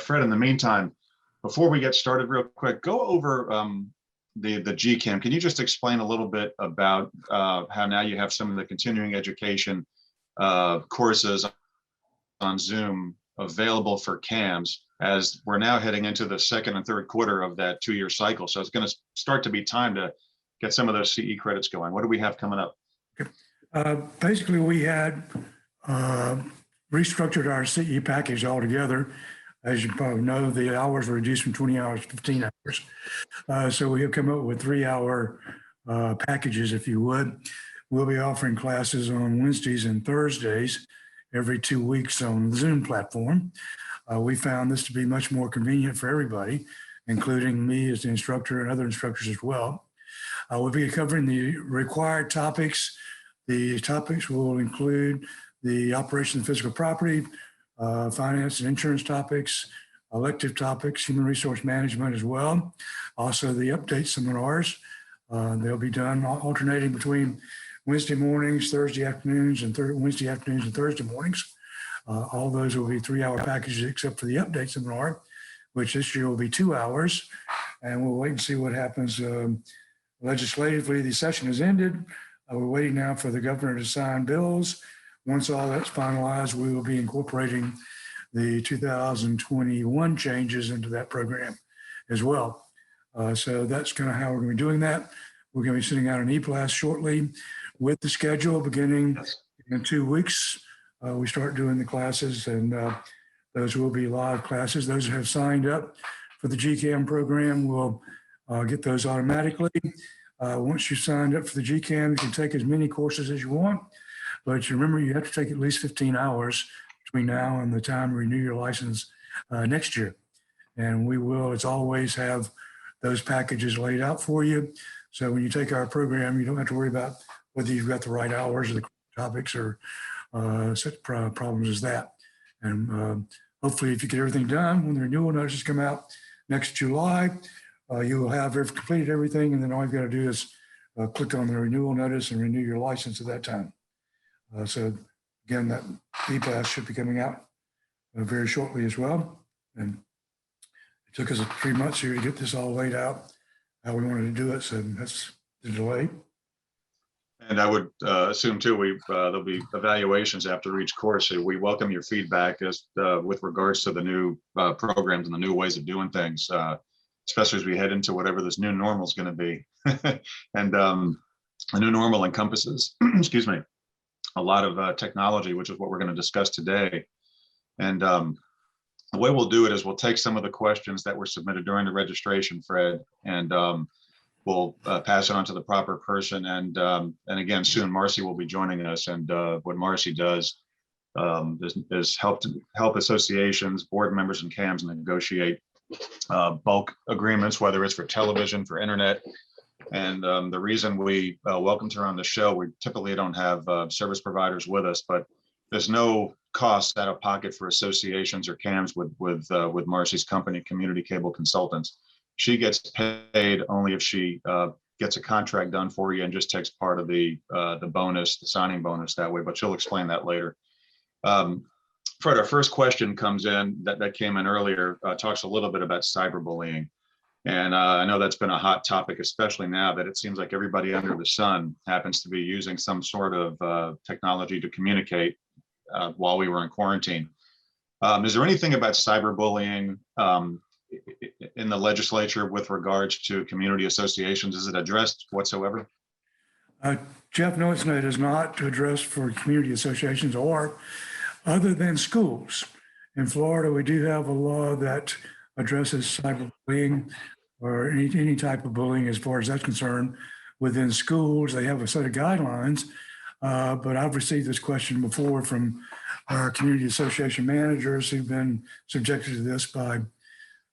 Fred, in the meantime, before we get started real quick, go over the GCAM. Can you just explain a little bit about how now you have some of the continuing education courses on Zoom available for CAMs, as we're now heading into the second and third quarter of that 2-year cycle. So it's going to start to be time to get some of those CE credits going. What do we have coming up? Basically, we had restructured our CE package altogether. As you probably know, the hours were reduced from 20 hours to 15 hours. So we have come up with 3-hour packages, if you would. We'll be offering classes on Wednesdays and Thursdays every 2 weeks on the Zoom platform. We found this to be much more convenient for everybody, including me as the instructor and other instructors as well. We'll be covering the required topics. The topics will include the operation of physical property, finance and insurance topics, elective topics, human resource management as well. Also the update seminars. They'll be done alternating between Wednesday mornings, Thursday afternoons, and Wednesday afternoons and Thursday mornings. All those will be 3-hour packages except for the update seminar, which this year will be 2 hours. And we'll wait and see what happens. Legislatively, the session has ended. We're waiting now for the governor to sign bills. Once all that's finalized, we will be incorporating the 2021 changes into that program as well. So that's kind of how we're going to be doing that. We're going to be sending out an e-blast shortly with the schedule beginning in 2 weeks. We start doing the classes, and those will be live classes. Those who have signed up for the GCAM program will get those automatically. Once you've signed up for the GCAM, you can take as many courses as you want, but you remember you have to take at least 15 hours between now and the time you renew your license next year. And we will, as always, have those packages laid out for you. So when you take our program, you don't have to worry about whether you've got the right hours or the topics or such problems as that. And hopefully, if you get everything done, when the renewal notices come out next July, you will have completed everything, and then all you've got to do is click on the renewal notice and renew your license at that time. So again, that e-pass should be coming out very shortly as well. And it took us 3 months here to get this all laid out, how we wanted to do it. So that's the delay. And I would assume too, there'll be evaluations after each course. So we welcome your feedback as with regards to the new programs and the new ways of doing things, especially as we head into whatever this new normal is going to be. And the new normal encompasses, excuse me, a lot of technology, which is what we're going to discuss today. And the way we'll do it is we'll take some of the questions that were submitted during the registration, Fred, and we'll pass it on to the proper person. And again, soon Marcy will be joining us. And what Marcy does is help associations, board members, and CAMs negotiate bulk agreements, whether it's for television, for internet. And the reason we welcomed her on the show, we typically don't have service providers with us, but there's no cost out of pocket for associations or CAMs with Marcy's company, Community Cable Consultants. She gets paid only if she gets a contract done for you and just takes part of the bonus, the signing bonus that way, but she'll explain that later. Fred, our first question comes in that came in earlier, talks a little bit about cyberbullying. And I know that's been a hot topic, especially now that it seems like everybody under the sun happens to be using some sort of technology to communicate while we were in quarantine. Is there anything about cyberbullying in the legislature with regards to community associations? Is it addressed whatsoever? Jeff, no, it is not addressed for community associations or other than schools. In Florida, we do have a law that addresses cyberbullying or any type of bullying as far as that's concerned. Within schools, they have a set of guidelines, but I've received this question before from our community association managers who've been subjected to this by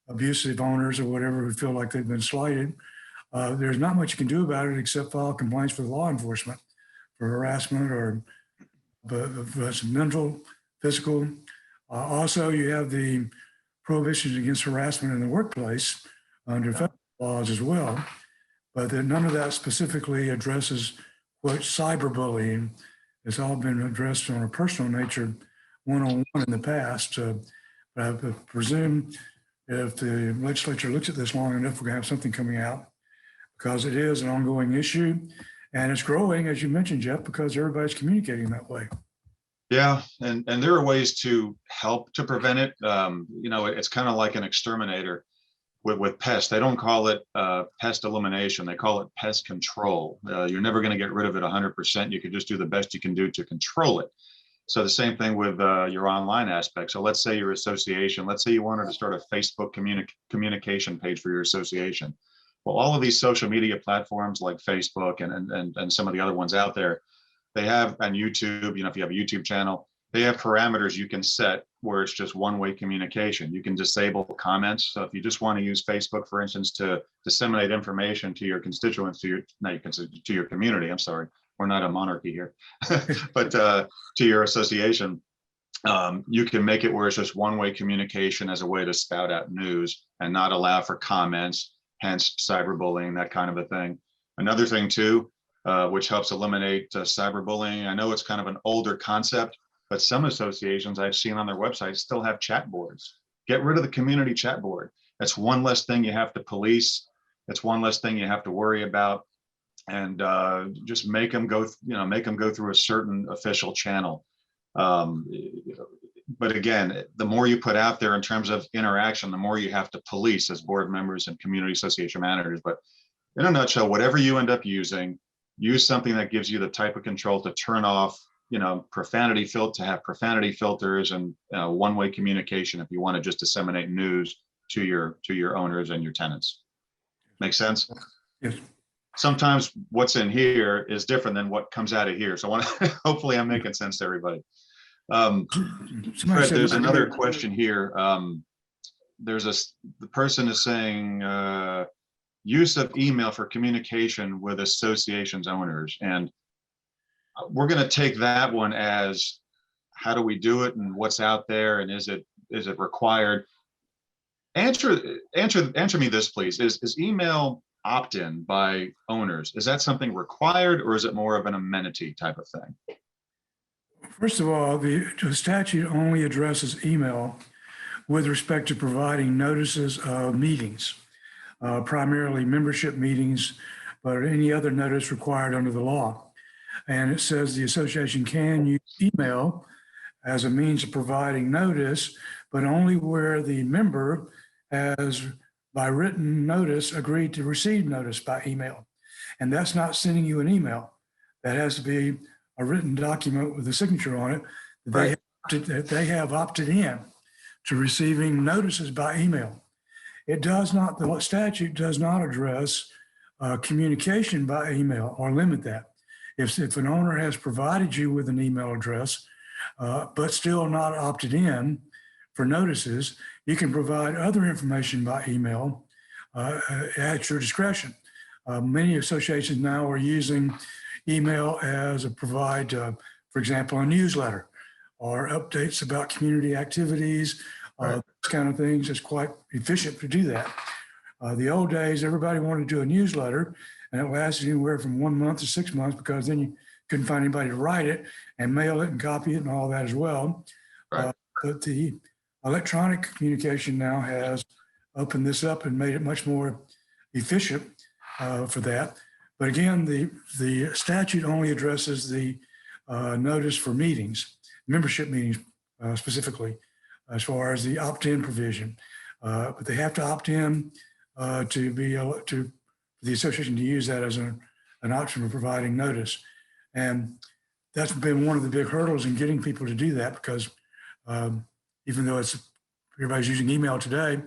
abusive owners or whatever who feel like they've been slighted. There's not much you can do about it except file complaints with law enforcement for harassment or mental, physical. Also, you have the prohibitions against harassment in the workplace under federal laws as well, but then none of that specifically addresses what cyberbullying. It's all been addressed on a personal nature, one-on-one in the past. But I presume if the legislature looks at this long enough, we're going to have something coming out, because it is an ongoing issue and it's growing, as you mentioned, Jeff, because everybody's communicating that way. Yeah, and there are ways to help to prevent it. It's kind of like an exterminator with pests. They don't call it pest elimination. They call it pest control. You're never going to get rid of it 100%. You can just do the best you can do to control it. So the same thing with your online aspect. So let's say your association, let's say you wanted to start a Facebook communication page for your association. Well, all of these social media platforms like Facebook and some of the other ones out there, they have on YouTube, if you have a YouTube channel, they have parameters you can set where it's just one-way communication. You can disable comments. So if you just want to use Facebook, for instance, to disseminate information to your constituents, to your community, I'm sorry, we're not a monarchy here, but to your association, you can make it where it's just one-way communication as a way to spout out news and not allow for comments, hence cyberbullying, that kind of a thing. Another thing too, which helps eliminate cyberbullying. I know it's kind of an older concept, but some associations I've seen on their websites still have chat boards. Get rid of the community chat board. That's one less thing you have to police. It's one less thing you have to worry about, and just make them go through a certain official channel. But again, the more you put out there in terms of interaction, the more you have to police as board members and community association managers. But in a nutshell, whatever you end up using, use something that gives you the type of control to turn off, profanity to have profanity filters and one-way communication if you want to just disseminate news to your owners and your tenants. Make sense? Yes. Sometimes what's in here is different than what comes out of here. So I want to, hopefully I'm making sense to everybody. Fred, there's another question here. The person is saying use of email for communication with associations owners. And we're going to take that one as, how do we do it and what's out there? And is it required? Answer me this, please. Is email opt-in by owners, is that something required, or is it more of an amenity type of thing? First of all, the statute only addresses email with respect to providing notices of meetings, primarily membership meetings, but any other notice required under the law. And it says the association can use email as a means of providing notice, but only where the member has, by written notice, agreed to receive notice by email. And that's not sending you an email. That has to be a written document with a signature on it. Right. They have opted in to receiving notices by email. The statute does not address communication by email or limit that. If an owner has provided you with an email address, but still not opted in for notices, you can provide other information by email at your discretion. Many associations now are using email as a for example, a newsletter or updates about community activities, Right. those kind of things. It's quite efficient to do that. The old days, everybody wanted to do a newsletter, and it lasted anywhere from 1 month to 6 months, because then you couldn't find anybody to write it and mail it and copy it and all that as well. Right. But the electronic communication now has opened this up and made it much more efficient for that. But again, the statute only addresses the notice for meetings, membership meetings specifically, as far as the opt-in provision. But they have to opt in to be able to the association to use that as an option for providing notice. And that's been one of the big hurdles in getting people to do that, because even though everybody's using email today,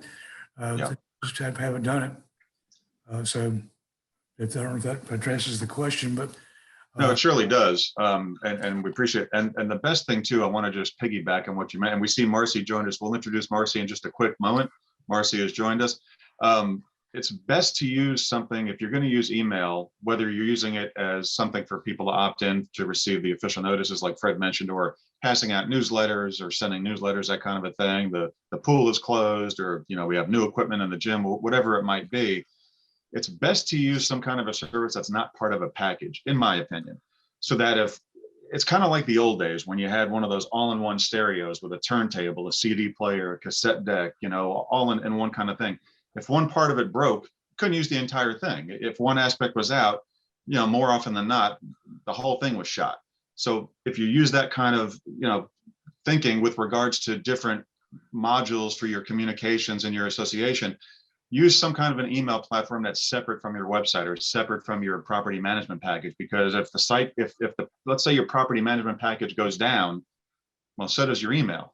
they just haven't done it. So I don't know if that addresses the question, but no, it surely does. And we appreciate it. And the best thing too, I want to just piggyback on what you meant. And we see Marcy joined us. We'll introduce Marcy in just a quick moment. Marcy has joined us. It's best to use something, if you're going to use email, whether you're using it as something for people to opt in to receive the official notices like Fred mentioned, or passing out newsletters or sending newsletters, that kind of a thing. The pool is closed, or we have new equipment in the gym, whatever it might be. It's best to use some kind of a service that's not part of a package, in my opinion, so that it's kind of like the old days when you had one of those all-in-one stereos with a turntable, a CD player, a cassette deck, all in one kind of thing. If one part of it broke, couldn't use the entire thing. If one aspect was out, more often than not, the whole thing was shot. So if you use that kind of, thinking with regards to different modules for your communications and your association, use some kind of an email platform that's separate from your website or separate from your property management package. Because if the site, let's say your property management package goes down, well, so does your email.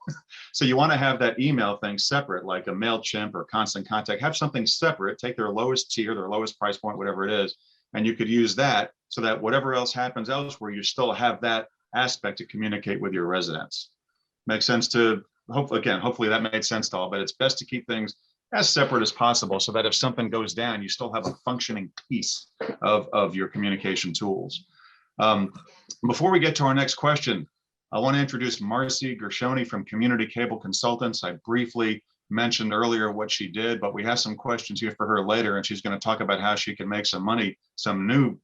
So you want to have that email thing separate, like a MailChimp or Constant Contact. Have something separate, take their lowest tier, their lowest price point, whatever it is, and you could use that so that whatever else happens elsewhere, you still have that aspect to communicate with your residents. Makes sense to, hopefully that made sense to all, but it's best to keep things as separate as possible so that if something goes down, you still have a functioning piece of your communication tools. Before we get to our next question, I want to introduce Marcy Gershoni from Community Cable Consultants. I briefly mentioned earlier what she did, but we have some questions here for her later, and she's going to talk about how she can make some money, some new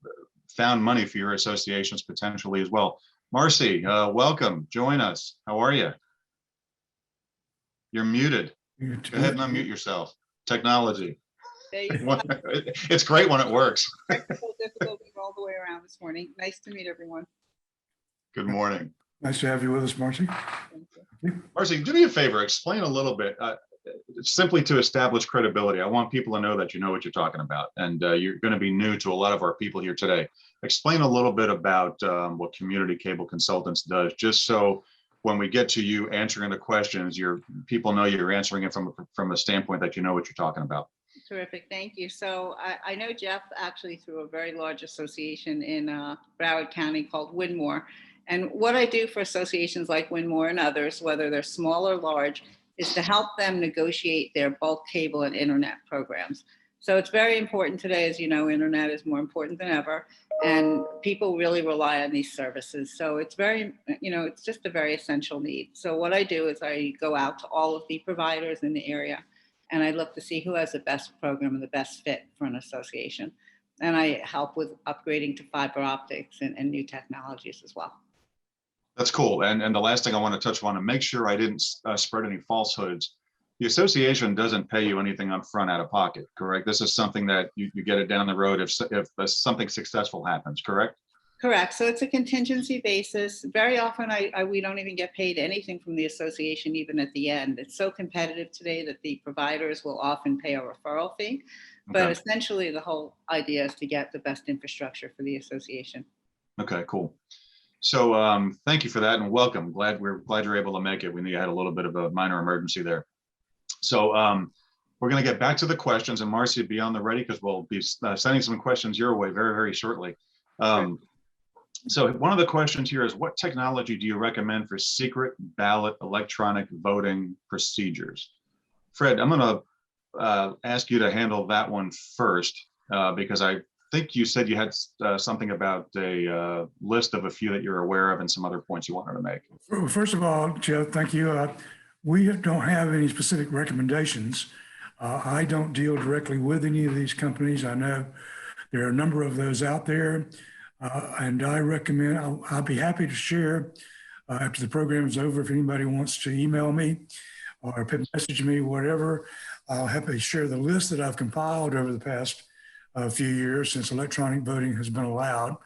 found money for your associations potentially as well. Marcy, welcome. Join us. How are you? You're muted. Go ahead and unmute yourself. Technology. There you go. It's great when it works. Technical difficulties all the way around this morning. Nice to meet everyone. Good morning. Nice to have you with us, Marcy. Thank you. Marcy, do me a favor, explain a little bit, simply to establish credibility. I want people to know that you know what you're talking about, and you're going to be new to a lot of our people here today. Explain a little bit about what Community Cable Consultants does, just so when we get to you answering the questions, people know you're answering it from a standpoint that you know what you're talking about. Terrific. Thank you. So I know Jeff actually through a very large association in Broward County called Winmore. And what I do for associations like Winmore and others, whether they're small or large, is to help them negotiate their bulk cable and internet programs. So it's very important today, as you know, internet is more important than ever, and people really rely on these services. So it's very, it's just a very essential need. So what I do is I go out to all of the providers in the area, and I look to see who has the best program and the best fit for an association. And I help with upgrading to fiber optics and new technologies as well. That's cool. And the last thing I want to touch on, and make sure I didn't spread any falsehoods. The association doesn't pay you anything up front out of pocket, correct? This is something that you get it down the road if something successful happens, correct? Correct. So it's a contingency basis. Very often we don't even get paid anything from the association, even at the end. It's so competitive today that the providers will often pay a referral fee. But essentially the whole idea is to get the best infrastructure for the association. Okay, cool. So thank you for that and welcome. We're glad you're able to make it. We knew you had a little bit of a minor emergency there. So we're going to get back to the questions, and Marcy, be on the ready because we'll be sending some questions your way very, very shortly. So one of the questions here is, what technology do you recommend for secret ballot electronic voting procedures? Fred, I'm going to ask you to handle that one first because I think you said you had something about a list of a few that you're aware of and some other points you wanted to make. First of all, Jeff, thank you. We don't have any specific recommendations. I don't deal directly with any of these companies. I know there are a number of those out there, and I recommend, I'll be happy to share after the program is over. If anybody wants to email me or message me, whatever, I'll happily share the list that I've compiled over the past few years since electronic voting has been allowed.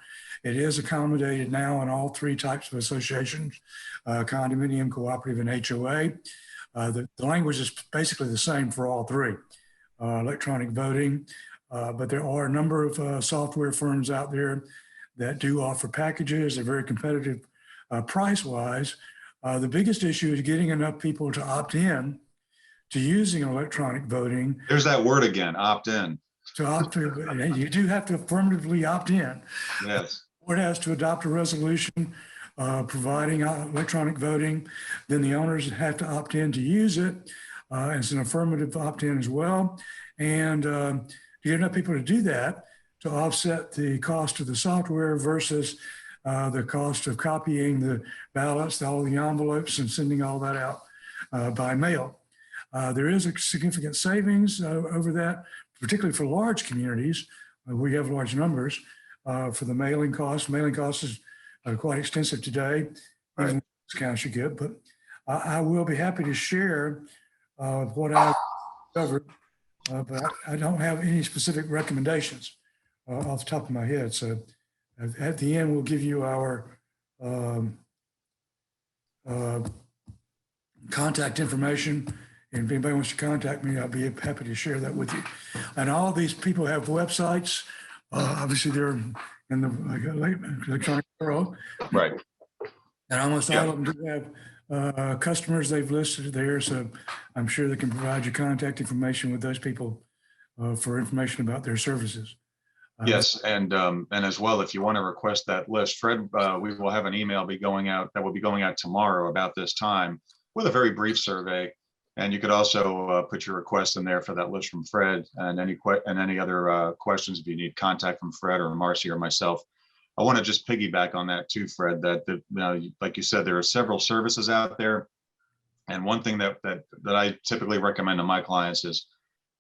It is accommodated now in all three types of associations, condominium, cooperative, and HOA. The language is basically the same for all three, electronic voting, but there are a number of software firms out there that do offer packages. They're very competitive price-wise. The biggest issue is getting enough people to opt in to using electronic voting. There's that word again, opt in. To opt in, you do have to affirmatively opt in. Yes. The board has to adopt a resolution providing electronic voting. Then the owners have to opt in to use it. It's an affirmative opt-in as well. And to get enough people to do that, to offset the cost of the software versus the cost of copying the ballots, all the envelopes, and sending all that out by mail. There is a significant savings over that, particularly for large communities. We have large numbers for the mailing cost. Mailing cost is quite extensive today, Right. even with the discounts you get. But I will be happy to share what I've covered, but I don't have any specific recommendations off the top of my head. So at the end, we'll give you our um, uh, contact information. And if anybody wants to contact me, I'll be happy to share that with you. And all these people have websites. Obviously, they're in the electronic world. Right. And almost Yeah. all of them do have customers they've listed there. So I'm sure they can provide you contact information with those people for information about their services. Yes, and as well, if you want to request that list, Fred, we will have an email be going out that will be going out tomorrow about this time with a very brief survey. And you could also put your request in there for that list from Fred, and any other questions if you need contact from Fred or Marcy or myself. I want to just piggyback on that too, Fred, that like you said, there are several services out there. And one thing that I typically recommend to my clients is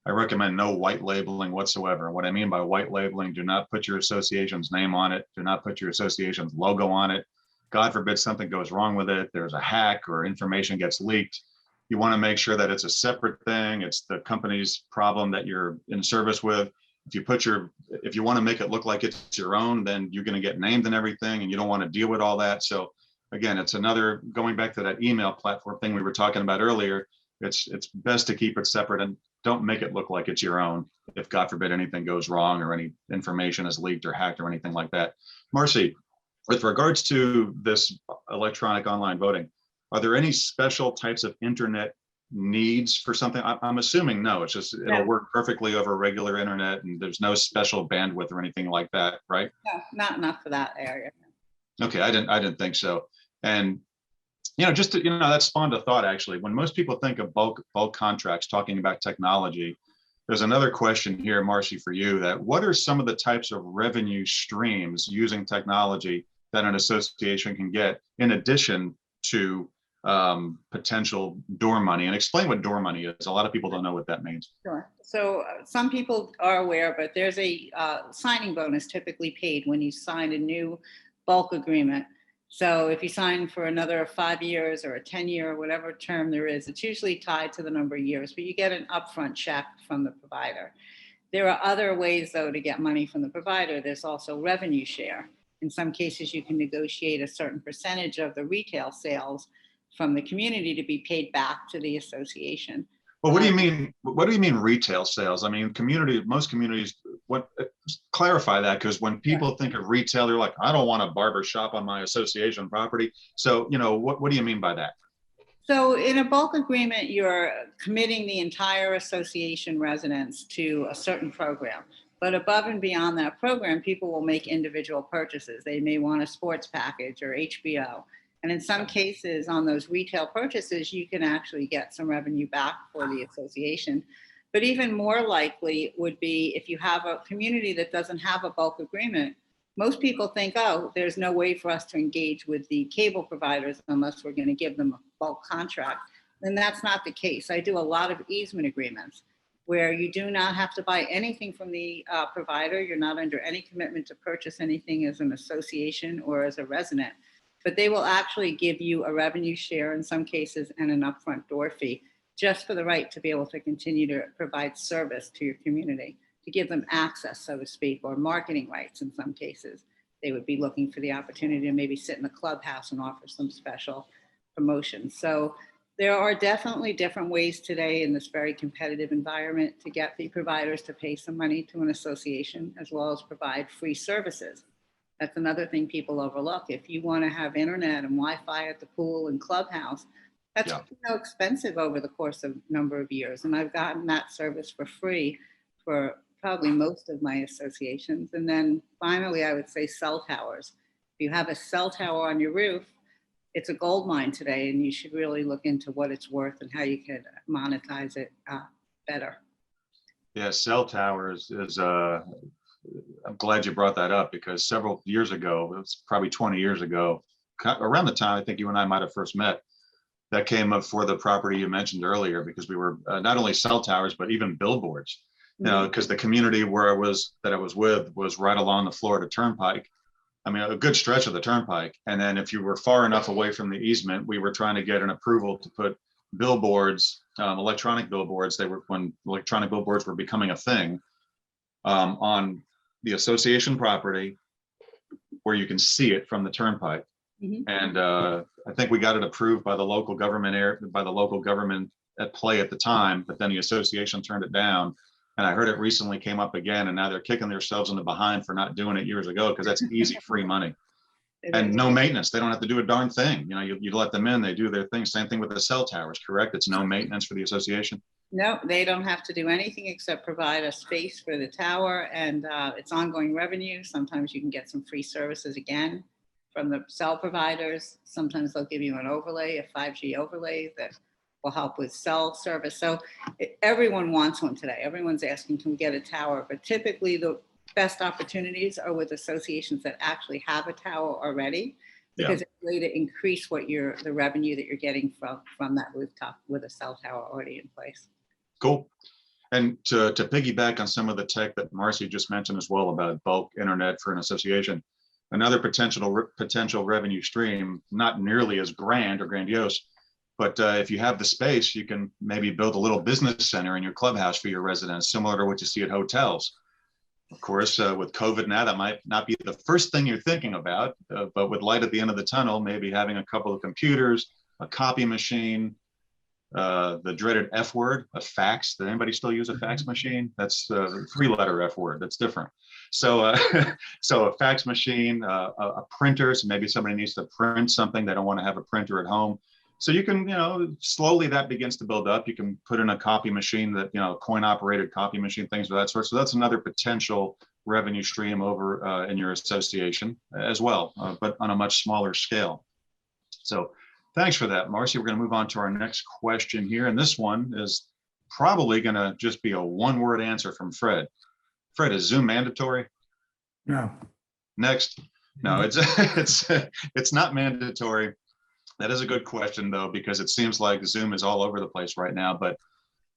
I recommend no white labeling whatsoever. What I mean by white labeling, do not put your association's name on it. Do not put your association's logo on it. God forbid something goes wrong with it. There's a hack or information gets leaked. You want to make sure that it's a separate thing. It's the company's problem that you're in service with. If you want to make it look like it's your own, then you're going to get named and everything, and you don't want to deal with all that. So again, it's another, going back to that email platform thing we were talking about earlier. It's best to keep it separate and don't make it look like it's your own if God forbid anything goes wrong or any information is leaked or hacked or anything like that. Marcy, with regards to this electronic online voting, are there any special types of internet needs for something? I'm assuming no, it's just, it'll work perfectly over regular internet and there's no special bandwidth or anything like that, right? No, not enough for that area. Okay, I didn't think so. And just to, that spawned a thought actually. When most people think of bulk contracts talking about technology, there's another question here, Marcy, for you, that what are some of the types of revenue streams using technology that an association can get in addition to potential door money? And explain what door money is. A lot of people don't know what that means. Sure. So some people are aware, but there's a signing bonus typically paid when you sign a new bulk agreement. So if you sign for another 5 years or a 10-year, whatever term there is, it's usually tied to the number of years, but you get an upfront check from the provider. There are other ways, though, to get money from the provider. There's also revenue share. In some cases, you can negotiate a certain percentage of the retail sales from the community to be paid back to the association. Well, what do you mean? What do you mean retail sales? I mean, most communities, clarify that, because when people think of retail, they're like, I don't want a barber shop on my association property. So, what do you mean by that? So in a bulk agreement, you're committing the entire association residents to a certain program. But above and beyond that program, people will make individual purchases. They may want a sports package or HBO. And in some cases on those retail purchases, you can actually get some revenue back for the association. But even more likely would be if you have a community that doesn't have a bulk agreement, most people think, oh, there's no way for us to engage with the cable providers unless we're going to give them a bulk contract. And that's not the case. I do a lot of easement agreements where you do not have to buy anything from the provider. You're not under any commitment to purchase anything as an association or as a resident. But they will actually give you a revenue share in some cases and an upfront door fee just for the right to be able to continue to provide service to your community, to give them access, so to speak, or marketing rights in some cases. They would be looking for the opportunity to maybe sit in the clubhouse and offer some special promotions. So there are definitely different ways today in this very competitive environment to get the providers to pay some money to an association as well as provide free services. That's another thing people overlook. If you want to have internet and Wi-Fi at the pool and clubhouse, that's expensive over the course of a number of years. And I've gotten that service for free for probably most of my associations. And then finally, I would say cell towers. If you have a cell tower on your roof, it's a gold mine today, and you should really look into what it's worth and how you could monetize it better. Yeah, cell towers is I'm glad you brought that up, because several years ago, it was probably 20 years ago, around the time I think you and I might have first met, that came up for the property you mentioned earlier, because we were not only cell towers, but even billboards, because the community that I was with was right along the Florida Turnpike. I mean, a good stretch of the turnpike. And then if you were far enough away from the easement, we were trying to get an approval to put billboards, electronic billboards. They were when electronic billboards were becoming a thing, on the association property where you can see it from the turnpike. Mhm. And I think we got it approved by the local government at play at the time, but then the association turned it down. And I heard it recently came up again, and now they're kicking themselves in the behind for not doing it years ago, because that's easy, free money. It And is. no maintenance. They don't have to do a darn thing. You know, you let them in, they do their thing. Same thing with the cell towers, correct? It's no maintenance for the association. No, they don't have to do anything except provide a space for the tower, and it's ongoing revenue. Sometimes you can get some free services again from the cell providers. Sometimes they'll give you an overlay, a 5G overlay that will help with cell service. So everyone wants one today. Everyone's asking, can we get a tower? But typically the best opportunities are with associations that actually have a tower already, because it's a way to increase the revenue that you're getting from that rooftop with a cell tower already in place. Cool. And to piggyback on some of the tech that Marcy just mentioned as well about bulk internet for an association, another potential revenue stream, not nearly as grand or grandiose, but if you have the space, you can maybe build a little business center in your clubhouse for your residents, similar to what you see at hotels. Of course, with COVID now, that might not be the first thing you're thinking about, but with light at the end of the tunnel, maybe having a couple of computers, a copy machine, the dreaded F word, a fax. Does anybody still use a fax machine? That's the 3-letter F word. That's different. So, so a fax machine, a printer. So maybe somebody needs to print something. They don't want to have a printer at home. So you can, slowly that begins to build up. You can put in a copy machine that, coin operated copy machine, things of that sort. So that's another potential revenue stream over in your association as well, but on a much smaller scale. So thanks for that, Marcy. We're going to move on to our next question here. And this one is probably going to just be a one-word answer from Fred. Fred, is Zoom mandatory? No. Next. No, it's not mandatory. That is a good question, though, because it seems like Zoom is all over the place right now. But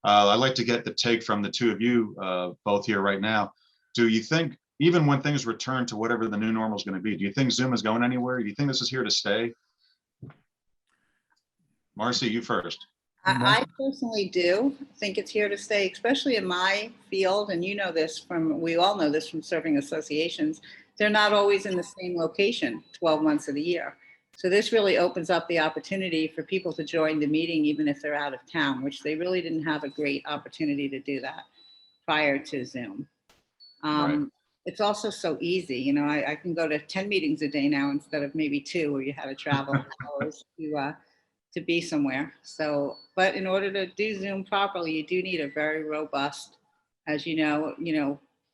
I'd like to get the take from the two of you both here right now. Do you think, even when things return to whatever the new normal is going to be, do you think Zoom is going anywhere? Do you think this is here to stay? Marcy, you first. I personally do think it's here to stay, especially in my field. And we all know this from serving associations. They're not always in the same location 12 months of the year. So this really opens up the opportunity for people to join the meeting, even if they're out of town, which they really didn't have a great opportunity to do that prior to Zoom. Right. It's also so easy. I can go to 10 meetings a day now instead of maybe 2 where you had to travel hours to be somewhere. So, but in order to do Zoom properly, you do need a very robust, as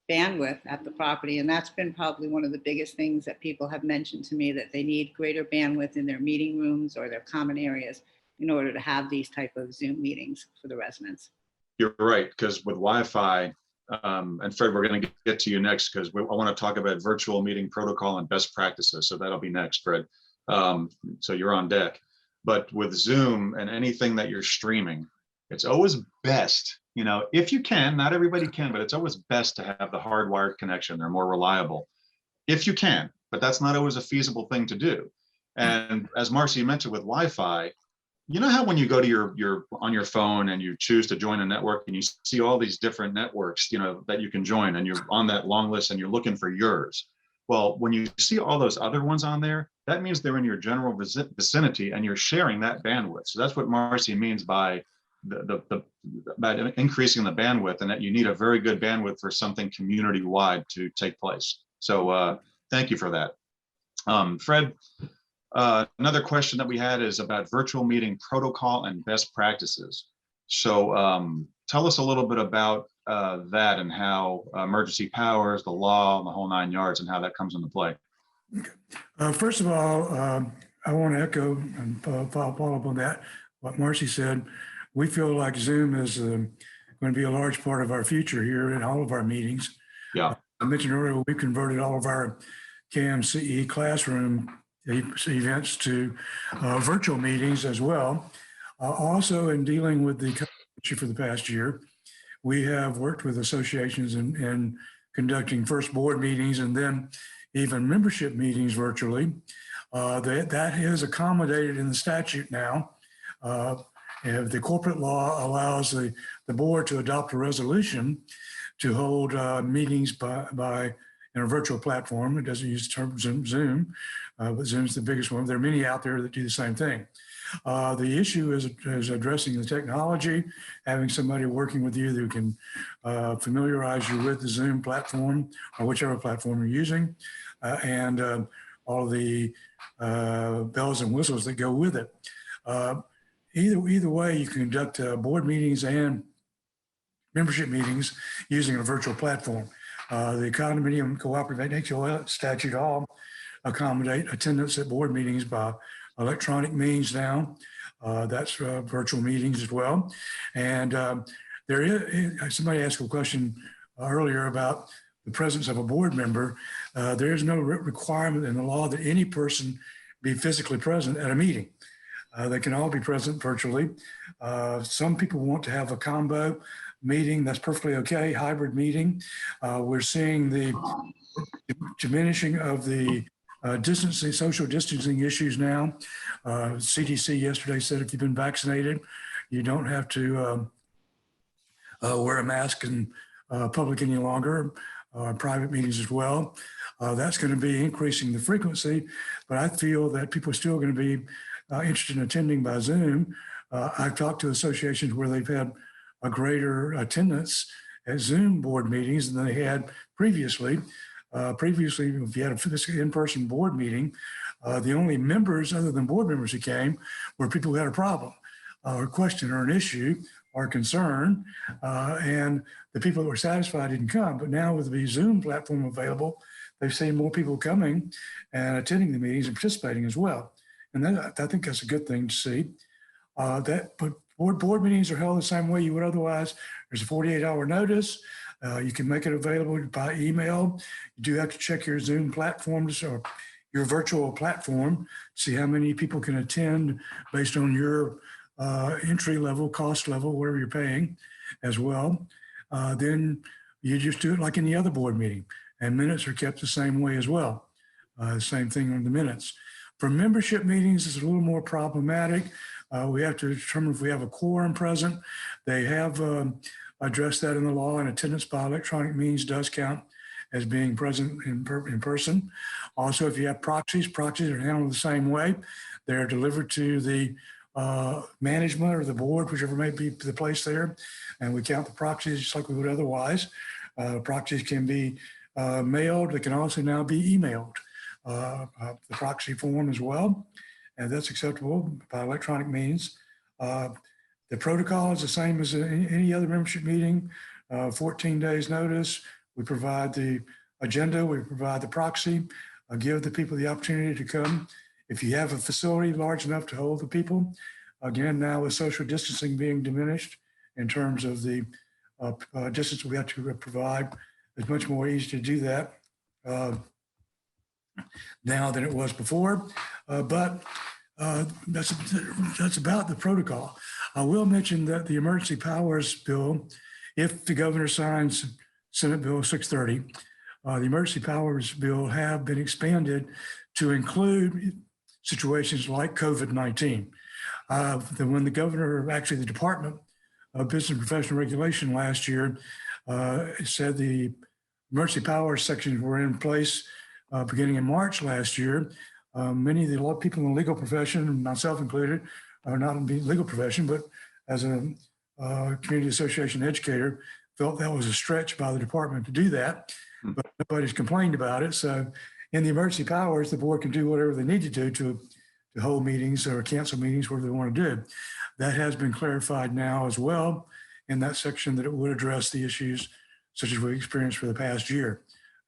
bandwidth at the property. And that's been probably one of the biggest things that people have mentioned to me, that they need greater bandwidth in their meeting rooms or their common areas in order to have these type of Zoom meetings for the residents. You're right, because with Wi-Fi, and Fred, we're going to get to you next, because I want to talk about virtual meeting protocol and best practices. So that'll be next, Fred. So you're on deck. But with Zoom and anything that you're streaming, it's always best, if you can, not everybody can, but it's always best to have the hardwired connection. They're more reliable if you can, but that's not always a feasible thing to do. And as Marcy mentioned with Wi-Fi, you know how when you go to your on your phone and you choose to join a network and you see all these different networks, that you can join, and you're on that long list and you're looking for yours. Well, when you see all those other ones on there, that means they're in your general vicinity and you're sharing that bandwidth. So that's what Marcy means by by increasing the bandwidth, and that you need a very good bandwidth for something community-wide to take place. So thank you for that. Fred, another question that we had is about virtual meeting protocol and best practices. So tell us a little bit about that and how emergency powers, the law, and the whole 9 yards, and how that comes into play. First of all, I want to echo and follow up on that, what Marcy said. We feel like Zoom is going to be a large part of our future here in all of our meetings. Yeah. I mentioned earlier, we converted all of our CAM-CE classroom events to virtual meetings as well. Also, in dealing with the COVID issue for the past year, we have worked with associations in conducting first board meetings and then even membership meetings virtually. That is accommodated in the statute now. And the corporate law allows the board to adopt a resolution to hold meetings by in a virtual platform. It doesn't use the term Zoom, but Zoom's the biggest one. There are many out there that do the same thing. The issue is addressing the technology, having somebody working with you who can familiarize you with the Zoom platform or whichever platform you're using, and all of the bells and whistles that go with it. Either way, you can conduct board meetings and membership meetings using a virtual platform. The Condominium Cooperative HOA statute all accommodate attendance at board meetings by electronic means now. That's virtual meetings as well. And there is, somebody asked a question earlier about the presence of a board member. There is no requirement in the law that any person be physically present at a meeting. They can all be present virtually. Some people want to have a combo meeting. That's perfectly okay, hybrid meeting. We're seeing the diminishing of the distancing, social distancing issues now. CDC yesterday said if you've been vaccinated, you don't have to wear a mask in public any longer, private meetings as well. That's going to be increasing the frequency, but I feel that people are still going to be interested in attending by Zoom. I've talked to associations where they've had a greater attendance at Zoom board meetings than they had previously. Previously, if you had a physical in-person board meeting, the only members other than board members who came were people who had a problem or a question or an issue or concern, and the people that were satisfied didn't come. But now with the Zoom platform available, they've seen more people coming and attending the meetings and participating as well. And that, I think that's a good thing to see. But board meetings are held the same way you would otherwise. There's a 48-hour notice. You can make it available by email. You do have to check your Zoom platforms or your virtual platform to see how many people can attend based on your entry level, cost level, whatever you're paying as well. Then you just do it like any other board meeting, and minutes are kept the same way as well. Same thing on the minutes. For membership meetings, it's a little more problematic. We have to determine if we have a quorum present. They have addressed that in the law, and attendance by electronic means does count as being present in person. Also, if you have proxies are handled the same way. They're delivered to the management or the board, whichever may be the place there, and we count the proxies just like we would otherwise. Proxies can be mailed. They can also now be emailed, the proxy form as well, and that's acceptable by electronic means. The protocol is the same as any other membership meeting, 14 days notice. We provide the agenda, we provide the proxy, give the people the opportunity to come. If you have a facility large enough to hold the people, again, now with social distancing being diminished in terms of the distance we have to provide, it's much more easy to do that now than it was before. But that's about the protocol. I will mention that the emergency powers bill, if the governor signs Senate Bill 630, the emergency powers bill have been expanded to include situations like COVID-19. When the governor, actually the Department of Business and Professional Regulation last year said the emergency powers sections were in place beginning in March last year, many of the people in the legal profession, myself included, are not in the legal profession, but as a community association educator, felt that was a stretch by the department to do that, but nobody's complained about it. So in the emergency powers, the board can do whatever they need to do to hold meetings or cancel meetings, whatever they want to do. That has been clarified now as well in that section, that it would address the issues such as we experienced for the past year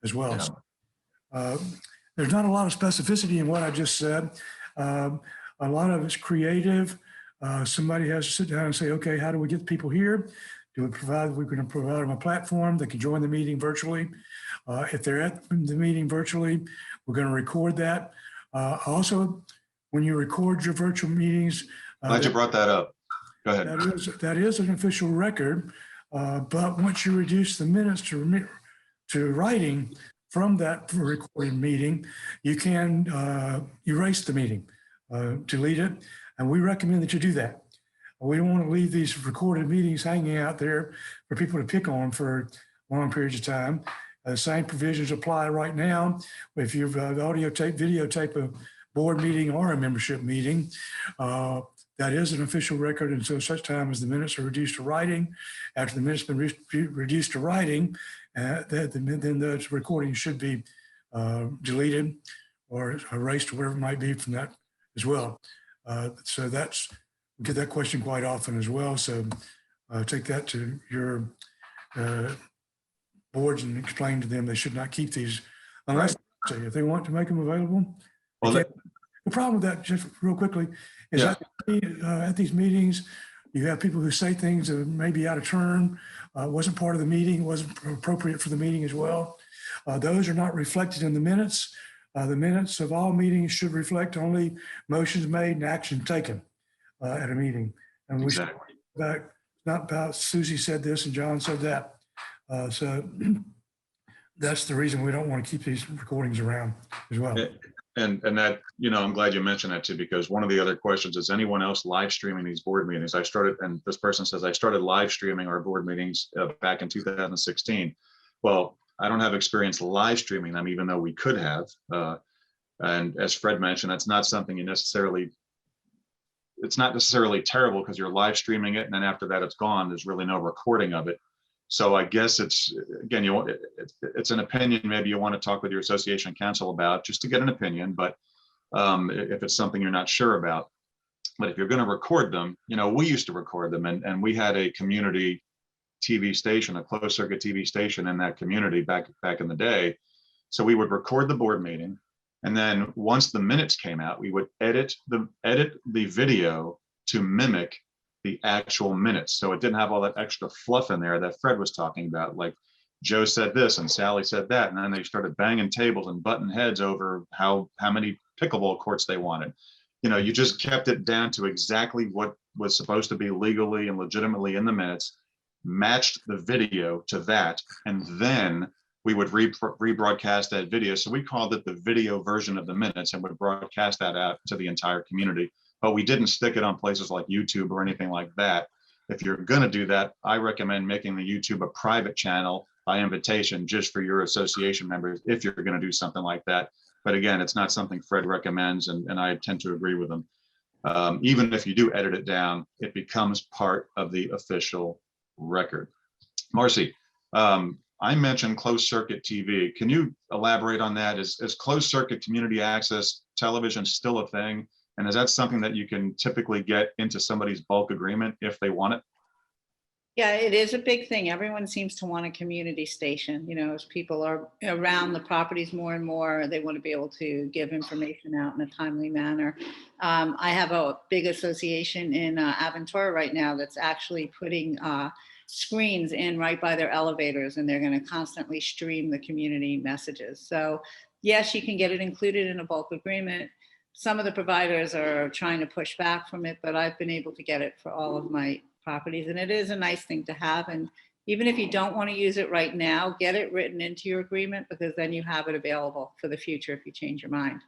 as well. Yeah. So, there's not a lot of specificity in what I just said. A lot of it's creative. Somebody has to sit down and say, okay, how do we get people here? We're going to provide them a platform. They can join the meeting virtually. If they're at the meeting virtually, we're going to record that. Also, when you record your virtual meetings. Glad you brought that up. Go ahead. That is an official record. But once you reduce the minutes to writing, from that recorded meeting, you can erase the meeting, delete it, and we recommend that you do that. We don't want to leave these recorded meetings hanging out there for people to pick on for long periods of time. Same provisions apply right now. If you've audio tape, videotape a board meeting or a membership meeting, that is an official record until such time as the minutes are reduced to writing. After the minutes have been reduced to writing, then the recording should be deleted or erased or whatever it might be from that as well. So we get that question quite often as well. So take that to your boards and explain to them they should not keep these unless if they want to make them available. Well, The problem with that, just real quickly, is Yeah. that at these meetings, you have people who say things that may be out of turn, wasn't part of the meeting, wasn't appropriate for the meeting as well. Those are not reflected in the minutes. The minutes of all meetings should reflect only motions made and action taken at a meeting. And we should Exactly. back, not about Susie said this and John said that. So that's the reason we don't want to keep these recordings around as well. And that, I'm glad you mentioned that too, because one of the other questions is anyone else live streaming these board meetings? And this person says, I started live streaming our board meetings back in 2016. Well, I don't have experience live streaming them, even though we could have. And as Fred mentioned, that's not something it's not necessarily terrible because you're live streaming it. And then after that, it's gone. There's really no recording of it. So I guess it's an opinion. Maybe you want to talk with your association council about just to get an opinion, but if it's something you're not sure about. But if you're going to record them, we used to record them and we had a community TV station, a closed circuit TV station in that community back in the day. So we would record the board meeting. And then once the minutes came out, we would edit the video to mimic the actual minutes. So it didn't have all that extra fluff in there that Fred was talking about. Like Joe said this and Sally said that. And then they started banging tables and butting heads over how many pickleball courts they wanted. You just kept it down to exactly what was supposed to be legally and legitimately in the minutes, matched the video to that. And then we would rebroadcast that video. So we called it the video version of the minutes and would broadcast that out to the entire community. But we didn't stick it on places like YouTube or anything like that. If you're going to do that, I recommend making the YouTube a private channel by invitation just for your association members if you're going to do something like that. But again, it's not something Fred recommends, and I tend to agree with him. Even if you do edit it down, it becomes part of the official record. Marcy, I mentioned closed circuit TV. Can you elaborate on that? Is closed circuit community access television still a thing? And is that something that you can typically get into somebody's bulk agreement if they want it? Yeah, it is a big thing. Everyone seems to want a community station. As people are around the properties more and more, they want to be able to give information out in a timely manner. I have a big association in Aventura right now that's actually putting screens in right by their elevators, and they're going to constantly stream the community messages. So yes, you can get it included in a bulk agreement. Some of the providers are trying to push back from it, but I've been able to get it for all of my properties. And it is a nice thing to have. And even if you don't want to use it right now, get it written into your agreement, because then you have it available for the future if you change your mind.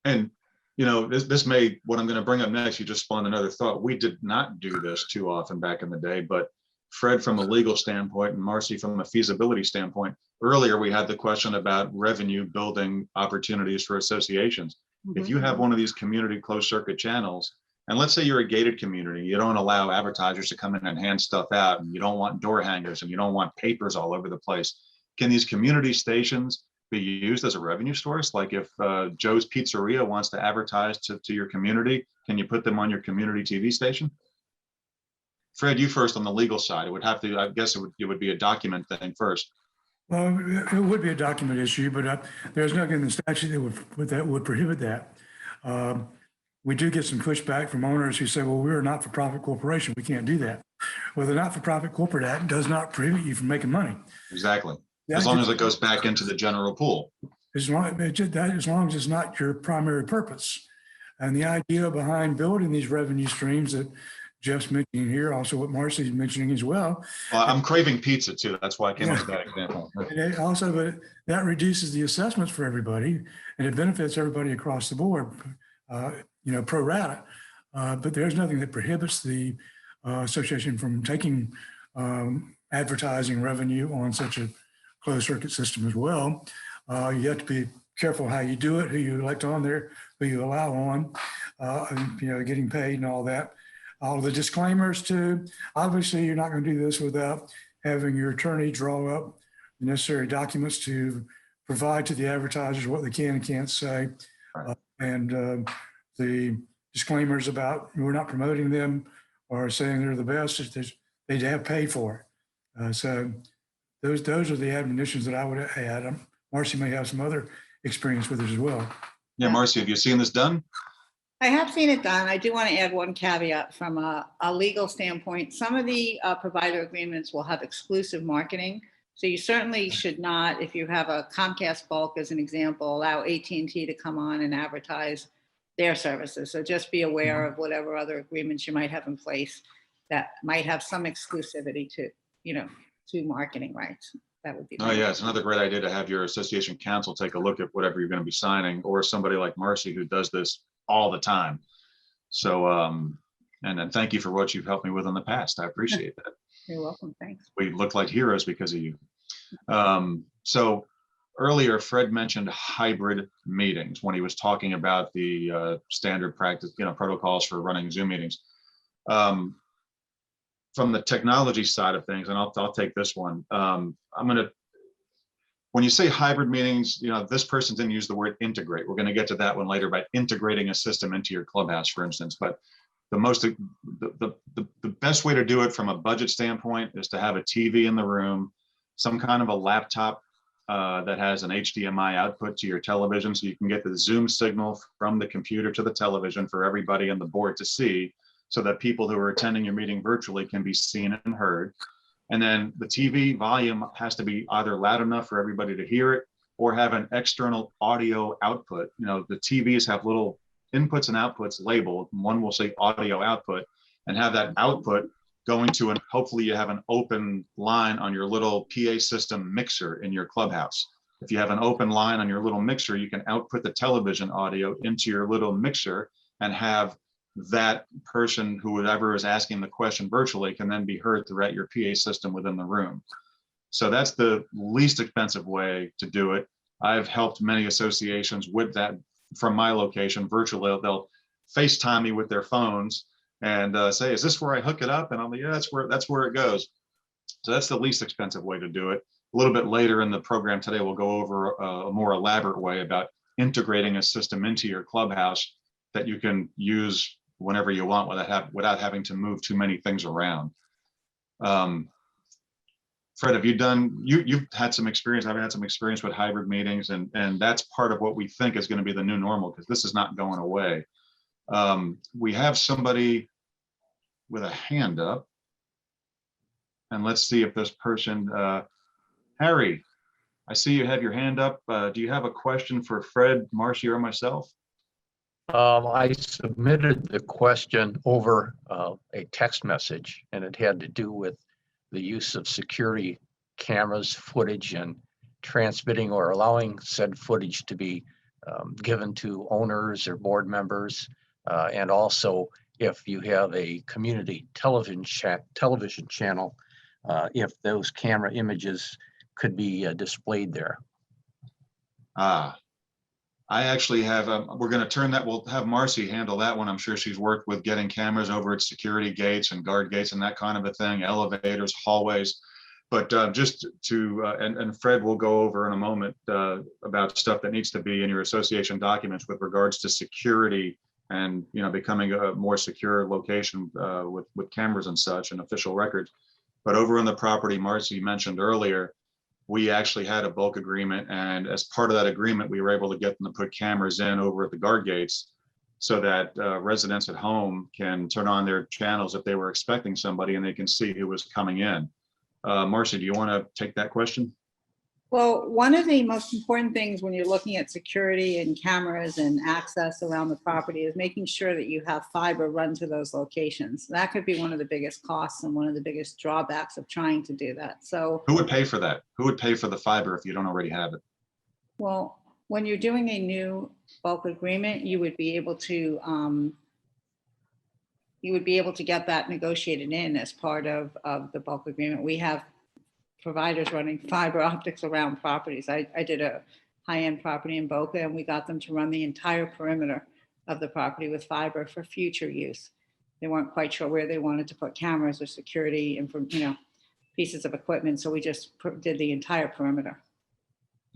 And, this may, what I'm going to bring up next, you just spawned another thought. We did not do this too often back in the day, but Fred from a legal standpoint and Marcy from a feasibility standpoint, earlier we had the question about revenue building opportunities for associations. If you have one of these community closed circuit channels, and let's say you're a gated community, you don't allow advertisers to come in and hand stuff out, and you don't want door hangers and you don't want papers all over the place. Can these community stations be used as a revenue source? Like if Joe's Pizzeria wants to advertise to your community, can you put them on your community TV station? Fred, you first on the legal side. It would have to, I guess it would be a document thing first. Well, it would be a document issue, but there's nothing in the statute that would prohibit that. We do get some pushback from owners who say, well, we're a not-for-profit corporation. We can't do that. Well, the Not-for-Profit Corporate Act does not prohibit you from making money. Exactly. As long as it goes back into the general pool. As long as it's not your primary purpose. And the idea behind building these revenue streams that Jeff's mentioning here, also what Marcy's mentioning as well. Well, I'm craving pizza too. That's why I came up with that example. And also, but that reduces the assessments for everybody, and it benefits everybody across the board, pro rata. But there's nothing that prohibits the association from taking advertising revenue on such a closed circuit system as well. You have to be careful how you do it, who you elect on there, who you allow on, getting paid and all that. All the disclaimers too. Obviously, you're not going to do this without having your attorney draw up the necessary documents to provide to the advertisers what they can and can't say. And the disclaimers about we're not promoting them or saying they're the best, they have paid for it. So those are the admonitions that I would add. Marcy may have some other experience with it as well. Yeah, Marcy, have you seen this done? I have seen it done. I do want to add one caveat from a legal standpoint. Some of the provider agreements will have exclusive marketing. So you certainly should not, if you have a Comcast bulk as an example, allow AT&T to come on and advertise their services. So just be aware of whatever other agreements you might have in place that might have some exclusivity to marketing rights. That would be. Oh yeah, it's another great idea to have your association counsel take a look at whatever you're going to be signing, or somebody like Marcy who does this all the time. So, and then thank you for what you've helped me with in the past. I appreciate that. You're welcome. Thanks. We look like heroes because of you. So earlier, Fred mentioned hybrid meetings when he was talking about the standard practice, protocols for running Zoom meetings. From the technology side of things, and I'll take this one. When you say hybrid meetings, this person didn't use the word integrate. We're going to get to that one later about integrating a system into your clubhouse, for instance. But the best way to do it from a budget standpoint is to have a TV in the room, some kind of a laptop that has an HDMI output to your television, so you can get the Zoom signal from the computer to the television for everybody on the board to see, so that people who are attending your meeting virtually can be seen and heard. And then the TV volume has to be either loud enough for everybody to hear it, or have an external audio output. The TVs have little inputs and outputs labeled. One will say audio output, and have that output going to, and hopefully you have an open line on your little PA system mixer in your clubhouse. If you have an open line on your little mixer, you can output the television audio into your little mixer, and have that person, whoever is asking the question virtually, can then be heard throughout your PA system within the room. So that's the least expensive way to do it. I've helped many associations with that from my location virtually. They'll FaceTime me with their phones and say, "Is this where I hook it up?" And I'm like, "Yeah, that's where it goes." So that's the least expensive way to do it. A little bit later in the program today, we'll go over a more elaborate way about integrating a system into your clubhouse that you can use whenever you want without having to move too many things around. Fred, have you've had some experience, I've had some experience with hybrid meetings, and that's part of what we think is going to be the new normal, because this is not going away. We have somebody with a hand up, and let's see if this person, Harry, I see you have your hand up. Do you have a question for Fred, Marcy, or myself? I submitted the question over a text message, and it had to do with the use of security cameras, footage, and transmitting or allowing said footage to be given to owners or board members, and also if you have a community television channel, if those camera images could be displayed there. I actually have, we're going to turn that, we'll have Marcy handle that one. I'm sure she's worked with getting cameras over at security gates and guard gates and that kind of a thing, elevators, hallways. But just to, and Fred will go over in a moment about stuff that needs to be in your association documents with regards to security and, becoming a more secure location with cameras and such and official records. But over on the property Marcy mentioned earlier, we actually had a bulk agreement, and as part of that agreement, we were able to get them to put cameras in over at the guard gates so that residents at home can turn on their channels if they were expecting somebody and they can see who was coming in. Marcy, do you want to take that question? Well, one of the most important things when you're looking at security and cameras and access around the property is making sure that you have fiber run to those locations. That could be one of the biggest costs and one of the biggest drawbacks of trying to do that. So, Who would pay for that? Who would pay for the fiber if you don't already have it? well, when you're doing a new bulk agreement, you would be able to get that negotiated in as part of the bulk agreement. We have providers running fiber optics around properties. I did a high-end property in Boca, and we got them to run the entire perimeter of the property with fiber for future use. They weren't quite sure where they wanted to put cameras or security and from, pieces of equipment. So we just did the entire perimeter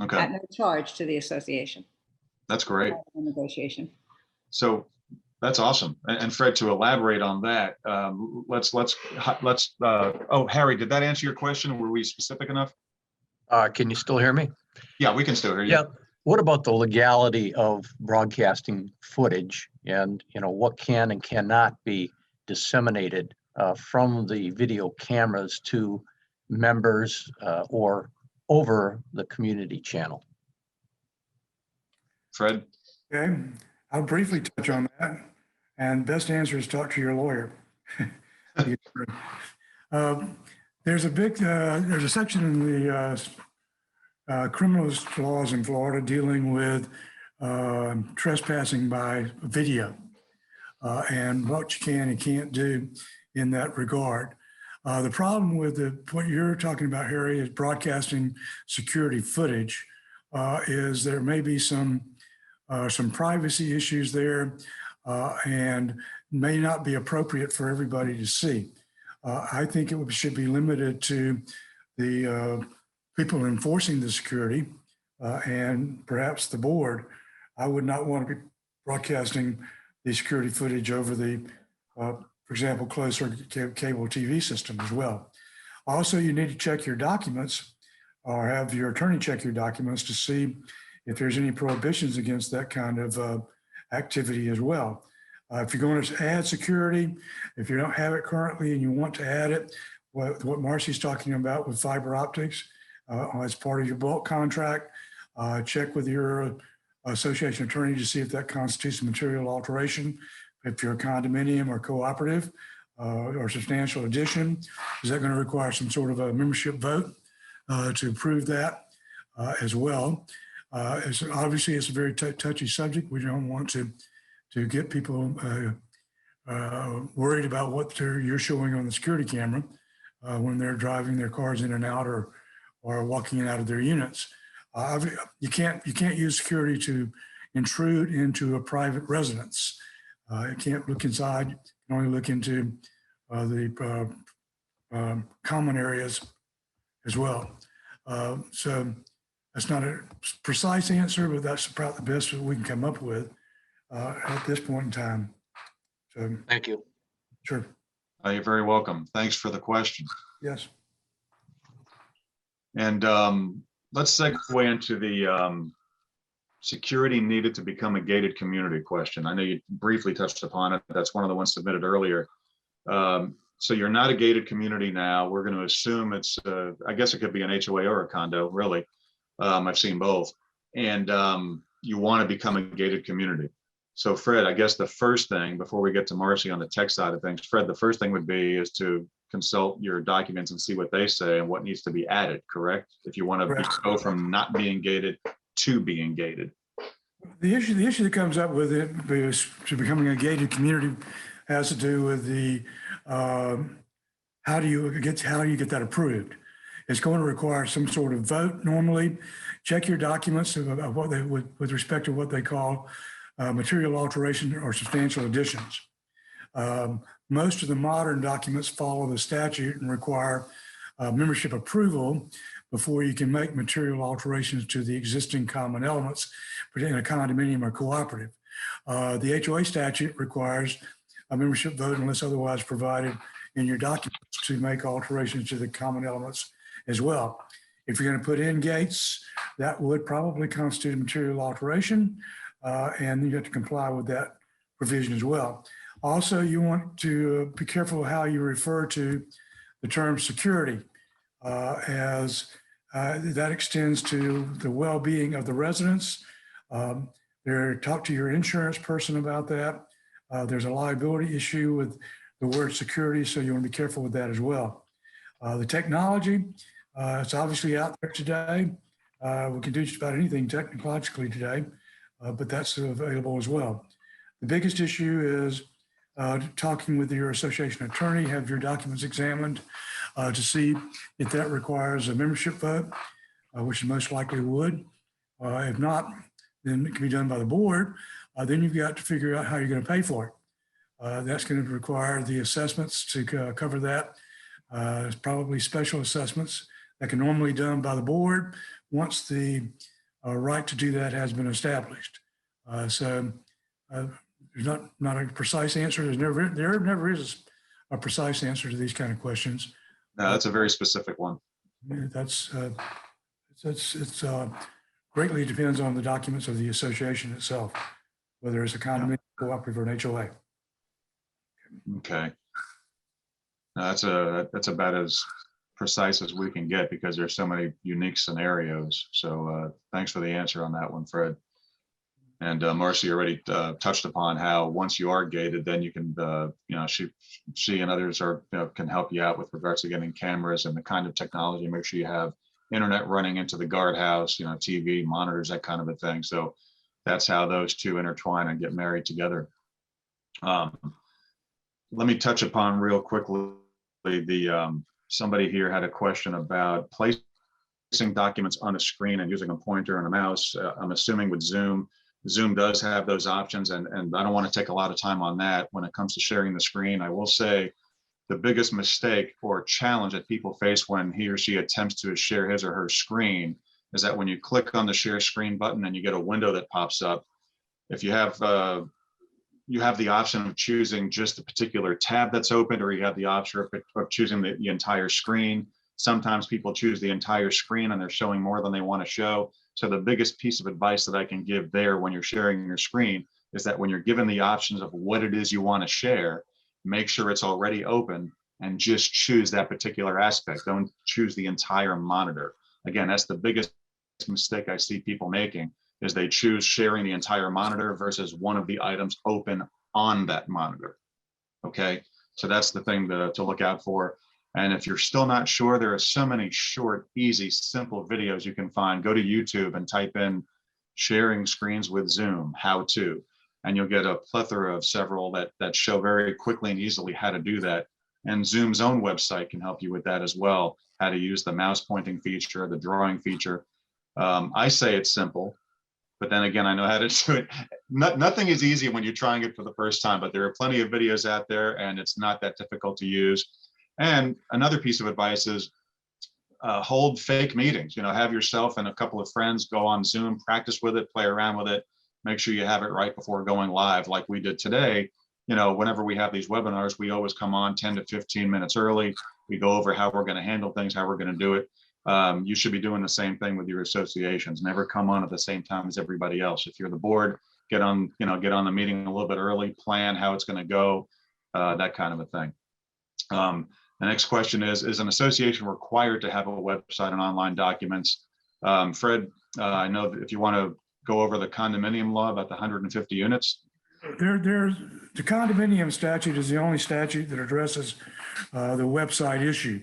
Okay, at no charge to the association. that's great. Negotiation. So that's awesome. And Fred, to elaborate on that, oh, Harry, did that answer your question? Were we specific enough? Can you still hear me? Yeah, we can still hear you. Yeah. What about the legality of broadcasting footage and, what can and cannot be disseminated from the video cameras to members or over the community channel? Fred? Okay, I'll briefly touch on that. And best answer is talk to your lawyer. There's a section in the criminal laws in Florida dealing with trespassing by video and what you can and can't do in that regard. The problem with what you're talking about, Harry, is broadcasting security footage is there may be some privacy issues there and may not be appropriate for everybody to see. I think it should be limited to the people enforcing the security and perhaps the board. I would not want to be broadcasting the security footage over the, for example, closed circuit cable TV system as well. Also, you need to check your documents or have your attorney check your documents to see if there's any prohibitions against that kind of activity as well. If you're going to add security, if you don't have it currently and you want to add it, what Marcy's talking about with fiber optics as part of your bulk contract, check with your association attorney to see if that constitutes a material alteration. If you're a condominium or cooperative or substantial addition, is that going to require some sort of a membership vote to approve that as well? Obviously, it's a very touchy subject. We don't want to get people worried about what you're showing on the security camera when they're driving their cars in and out or walking in and out of their units. You can't use security to intrude into a private residence. You can't look inside. You can only look into the common areas as well. So that's not a precise answer, but that's about the best that we can come up with at this point in time. So, Thank you. sure. You're very welcome. Thanks for the question. Yes. And let's segue into the security needed to become a gated community question. I know you briefly touched upon it. That's one of the ones submitted earlier. So you're not a gated community now. We're going to assume it's, I guess it could be an HOA or a condo, really. I've seen both. And you want to become a gated community. So Fred, I guess the first thing, before we get to Marcy on the tech side of things, Fred, the first thing would be is to consult your documents and see what they say and what needs to be added, correct? If you want to go from not being gated to being gated. The issue that comes up with it to becoming a gated community has to do with the how do you get that approved? It's going to require some sort of vote normally. Check your documents of what they with respect to what they call material alteration or substantial additions. Most of the modern documents follow the statute and require membership approval before you can make material alterations to the existing common elements in a condominium or cooperative. The HOA statute requires a membership vote unless otherwise provided in your documents to make alterations to the common elements as well. If you're going to put in gates, that would probably constitute a material alteration, and you have to comply with that provision as well. Also, you want to be careful how you refer to the term security, as That extends to the well-being of the residents. Talk to your insurance person about that. There's a liability issue with the word security, so you want to be careful with that as well. The technology, it's obviously out there today. We can do just about anything technologically today, but that's available as well. The biggest issue is talking with your association attorney, have your documents examined to see if that requires a membership vote, which it most likely would. If not, then it can be done by the board. Then you've got to figure out how you're going to pay for it. That's going to require the assessments to cover that. It's probably special assessments that can normally be done by the board once the right to do that has been established. So there's not a precise answer. There never is a precise answer to these kind of questions. No, that's a very specific one. That's it's greatly depends on the documents of the association itself, whether it's a condominium, cooperative, or an HOA. Okay. No, that's about as precise as we can get because there's so many unique scenarios. So thanks for the answer on that one, Fred. And Marcy already touched upon how once you are gated, then you can, she and others are can help you out with regards to getting cameras and the kind of technology. Make sure you have internet running into the guardhouse, TV monitors, that kind of a thing. So that's how those two intertwine and get married together. Let me touch upon real quickly somebody here had a question about placing documents on a screen and using a pointer and a mouse. I'm assuming with Zoom does have those options, and I don't want to take a lot of time on that. When it comes to sharing the screen, I will say the biggest mistake or challenge that people face when he or she attempts to share his or her screen is that when you click on the share screen button and you get a window that pops up, if you have the option of choosing just a particular tab that's open, or you have the option of choosing the entire screen. Sometimes people choose the entire screen and they're showing more than they want to show. So the biggest piece of advice that I can give there when you're sharing your screen is that when you're given the options of what it is you want to share, make sure it's already open and just choose that particular aspect. Don't choose the entire monitor. Again, that's the biggest mistake I see people making, is they choose sharing the entire monitor versus one of the items open on that monitor. Okay, so that's the thing to look out for. And if you're still not sure, there are so many short, easy, simple videos you can find. Go to YouTube and type in sharing screens with Zoom, how to, and you'll get a plethora of several that show very quickly and easily how to do that. And Zoom's own website can help you with that as well, how to use the mouse pointing feature, the drawing feature. I say it's simple, but then again, I know how to do it. Nothing is easy when you're trying it for the first time, but there are plenty of videos out there and it's not that difficult to use. And another piece of advice is hold fake meetings. Have yourself and a couple of friends go on Zoom, practice with it, play around with it, make sure you have it right before going live like we did today. Whenever we have these webinars, we always come on 10 to 15 minutes early. We go over how we're going to handle things, how we're going to do it. You should be doing the same thing with your associations. Never come on at the same time as everybody else. If you're the board, get on the meeting a little bit early, plan how it's going to go, that kind of a thing. The next question is an association required to have a website and online documents? Fred, I know that if you want to go over the condominium law about the 150 units. The condominium statute is the only statute that addresses the website issue.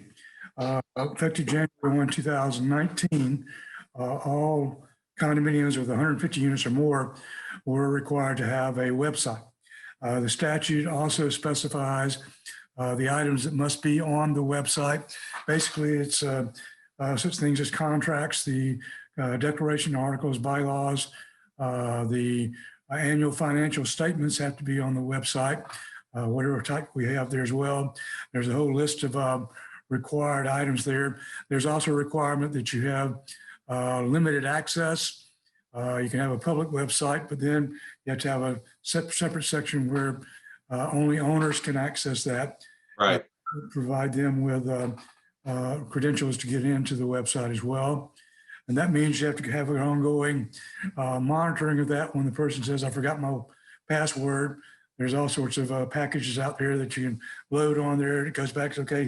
Effective January 1, 2019, all condominiums with 150 units or more were required to have a website. The statute also specifies the items that must be on the website. Basically, it's such things as contracts, the declaration articles, bylaws, the annual financial statements have to be on the website, whatever type we have there as well. There's a whole list of required items there. There's also a requirement that you have limited access. You can have a public website, but then you have to have a separate section where only owners can access that. Right. Provide them with credentials to get into the website as well. And that means you have to have an ongoing monitoring of that. When the person says, I forgot my password, there's all sorts of packages out there that you can load on there. It goes back to, okay,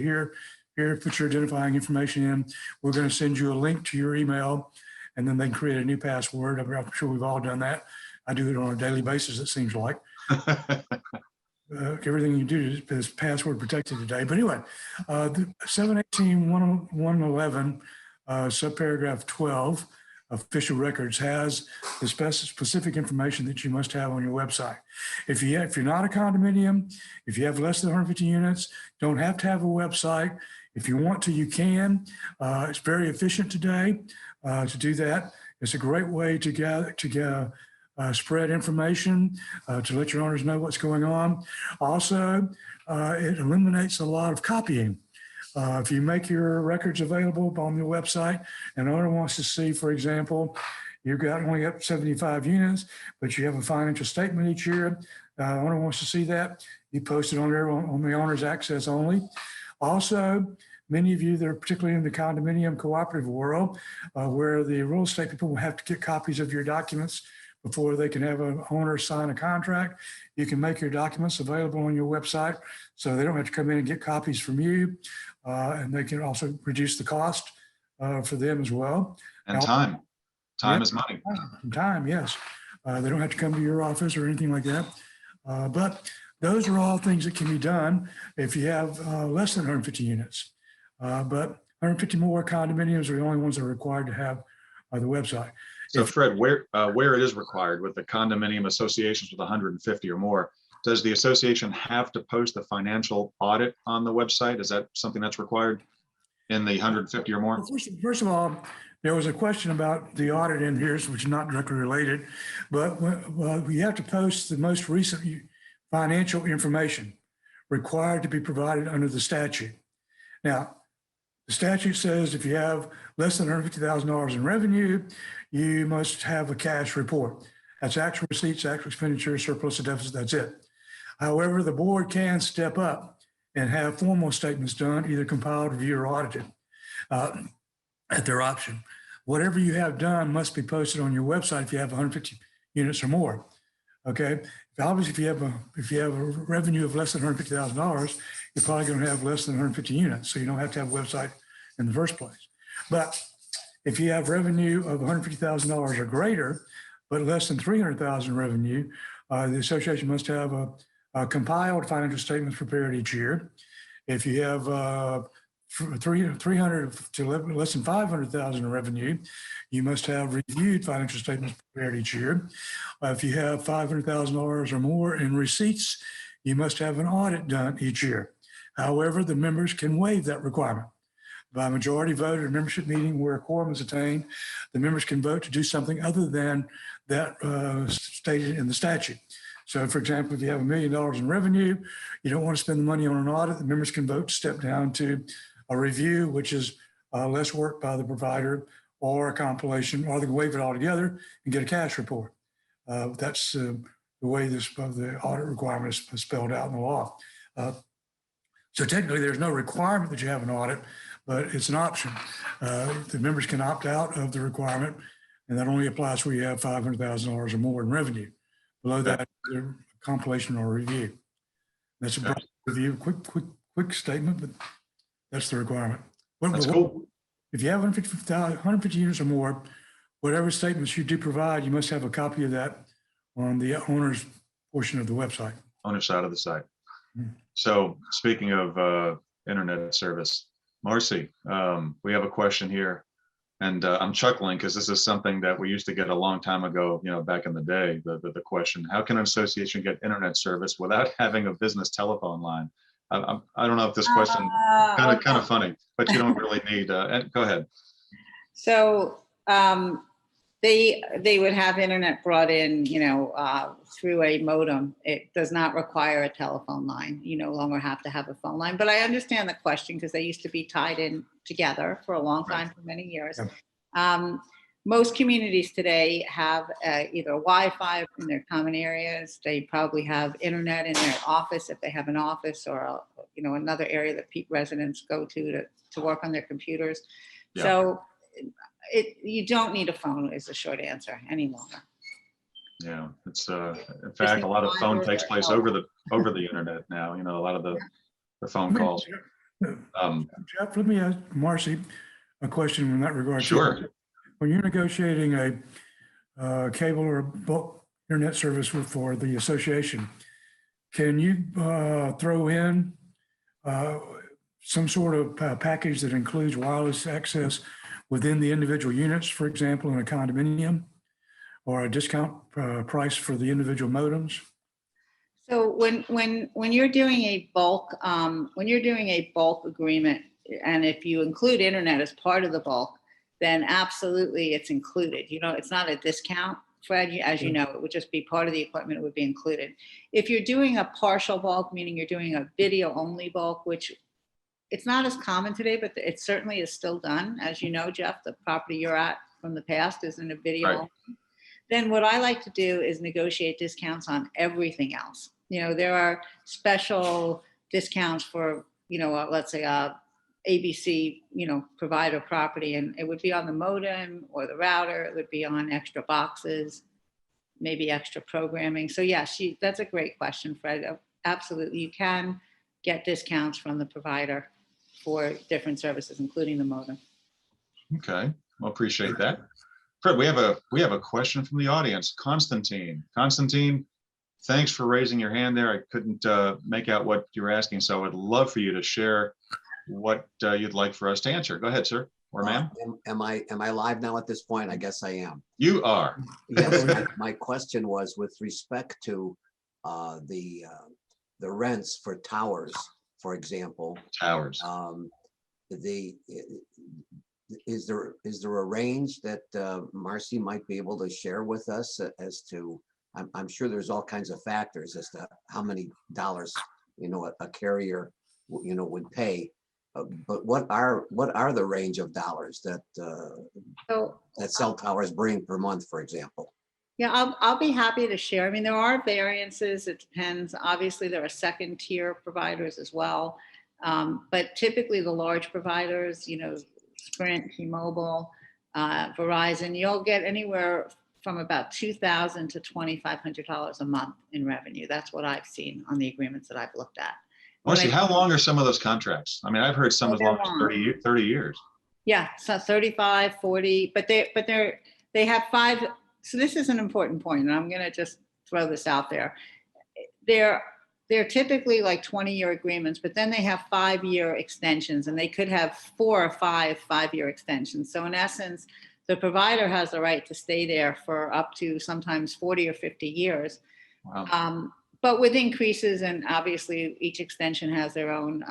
here, put your identifying information in. We're going to send you a link to your email, and then they can create a new password. I'm sure we've all done that. I do it on a daily basis, it seems like. Everything you do is password protected today. But anyway, the 718.111, subparagraph 12, official records has the specific information that you must have on your website. If you're not a condominium, if you have less than 150 units, don't have to have a website. If you want to, you can. It's very efficient today to do that. It's a great way to spread information, to let your owners know what's going on. Also, it eliminates a lot of copying. If you make your records available on your website, an owner wants to see, for example, you've only got 75 units, but you have a financial statement each year. Owner wants to see that. You post it on there on the owner's access only. Also, many of you that are particularly in the condominium cooperative world, where the real estate people will have to get copies of your documents before they can have an owner sign a contract. You can make your documents available on your website so they don't have to come in and get copies from you. And they can also reduce the cost for them as well. And time is money. Time, yes. They don't have to come to your office or anything like that. But those are all things that can be done if you have less than 150 units. But 150 more condominiums are the only ones that are required to have the website. So Fred, where it is required with the condominium associations with 150 or more, does the association have to post a financial audit on the website? Is that something that's required in the 150 or more? First of all, there was a question about the audit in here, which is not directly related, but we have to post the most recent financial information required to be provided under the statute. Now, the statute says if you have less than $150,000 in revenue, you must have a cash report. That's actual receipts, actual expenditures, surplus, or deficit, that's it. However, the board can step up and have formal statements done, either compiled, reviewed, or audited at their option. Whatever you have done must be posted on your website if you have 150 units or more. Okay. Obviously, if you have a revenue of less than $150,000, you're probably going to have less than 150 units. So you don't have to have a website in the first place. But if you have revenue of $150,000 or greater, but less than 300,000 revenue, the association must have a compiled financial statements prepared each year. If you have 300 to less than 500,000 in revenue, you must have reviewed financial statements prepared each year. If you have $500,000 or more in receipts, you must have an audit done each year. However, the members can waive that requirement. By majority vote at a membership meeting where a quorum is attained, the members can vote to do something other than that stated in the statute. So, for example, if you have $1 million in revenue, you don't want to spend the money on an audit, the members can vote to step down to a review, which is less work by the provider, or a compilation, or they can waive it altogether and get a cash report. That's the way the audit requirement is spelled out in the law. So technically, there's no requirement that you have an audit, but it's an option. The members can opt out of the requirement, and that only applies where you have $500,000 or more in revenue. Below that, the compilation or review. That's a broad review, quick statement, but that's the requirement. That's cool. If you have 150 units or more, whatever statements you do provide, you must have a copy of that on the owner's portion of the website. Owner side of the site. So speaking of internet service, Marcy, we have a question here, and I'm chuckling because this is something that we used to get a long time ago, back in the day, the question, how can an association get internet service without having a business telephone line? I don't know if this question kind of funny, but you don't really need, go ahead. So they would have internet brought in, through a modem. It does not require a telephone line. You no longer have to have a phone line. But I understand the question because they used to be tied in together for a long time, for many years. Yeah. Most communities today have either Wi-Fi in their common areas. They probably have internet in their office if they have an office, or another area that residents go to work on their computers. Yeah. So you don't need a phone is the short answer any longer. Yeah, it's in fact a lot of phone takes place over the internet now. A lot of the phone calls. Jeff, let me ask Marcy a question in that regard. too. Sure. When you're negotiating a cable or bulk internet service for the association, can you throw in some sort of package that includes wireless access within the individual units, for example, in a condominium, or a discount price for the individual modems? So when you're doing a bulk agreement, and if you include internet as part of the bulk, then absolutely it's included. You know, it's not a discount, Fred, as you know, it would just be part of the equipment, it would be included. If you're doing a partial bulk, meaning you're doing a video only bulk, which it's not as common today, but it certainly is still done. As you know, Jeff, the property you're at from the past is in a video. Right. Only. Then what I like to do is negotiate discounts on everything else. You know, there are special discounts for, you know, let's say ABC, you know, provider property, and it would be on the modem or the router. It would be on extra boxes, maybe extra programming. So yeah, that's a great question, Fred. Absolutely, you can get discounts from the provider for different services, including the modem. Okay, well, appreciate that. Fred, we have a question from the audience. Constantine, thanks for raising your hand there. I couldn't make out what you were asking, so I would love for you to share what you'd like for us to answer. Go ahead, sir or ma'am. Am I live now at this point? I guess I am. You are. Yes, my question was with respect to the rents for towers, for example. Towers. Is there a range that Marcy might be able to share with us as to? I'm sure there's all kinds of factors as to how many dollars, you know, a carrier, you know, would pay. But what are the range of dollars that that cell towers bring per month, for example? Yeah, I'll be happy to share. I mean, there are variances. It depends. Obviously, there are second tier providers as well. But typically the large providers, you know, Sprint, T-Mobile, Verizon, you'll get anywhere from about $2,000 to $2,500 a month in revenue. That's what I've seen on the agreements that I've looked at. Marcy, how long are some of those contracts? I mean, I've heard some as long as 30 years. Yeah, so 35, 40, but they have 5. So this is an important point, and I'm going to just throw this out there. They're typically like 20-year agreements, but then they have 5-year extensions, and they could have 4 or 5-year extensions. So in essence, the provider has the right to stay there for up to sometimes 40 or 50 years. Wow. But with increases, and obviously each extension has their own,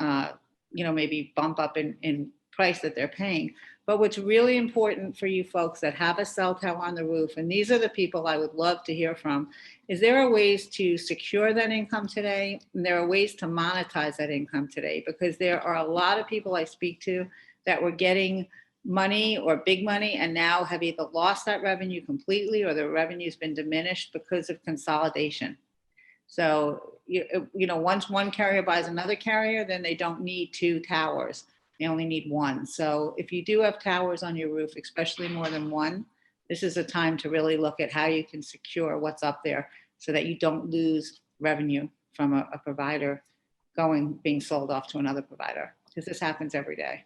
you know, maybe bump up in price that they're paying. But what's really important for you folks that have a cell tower on the roof, and these are the people I would love to hear from, is there are ways to secure that income today, and there are ways to monetize that income today, because there are a lot of people I speak to that were getting money or big money and now have either lost that revenue completely or their revenue's been diminished because of consolidation. So, you know, once one carrier buys another carrier, then they don't need 2 towers. They only need 1. So if you do have towers on your roof, especially more than 1, this is a time to really look at how you can secure what's up there so that you don't lose revenue from a provider being sold off to another provider, because this happens every day.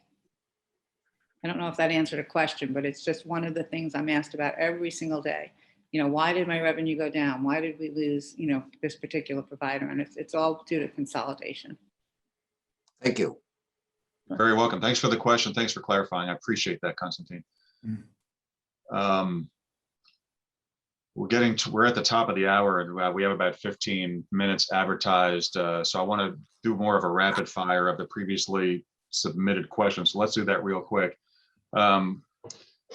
I don't know if that answered a question, but it's just one of the things I'm asked about every single day. You know, why did my revenue go down? Why did we lose, you know, this particular provider? And it's all due to consolidation. Thank you. Very welcome. Thanks for the question. Thanks for clarifying. I appreciate that, Constantine. We're at the top of the hour, and we have about 15 minutes advertised. So I want to do more of a rapid fire of the previously submitted questions. So let's do that real quick.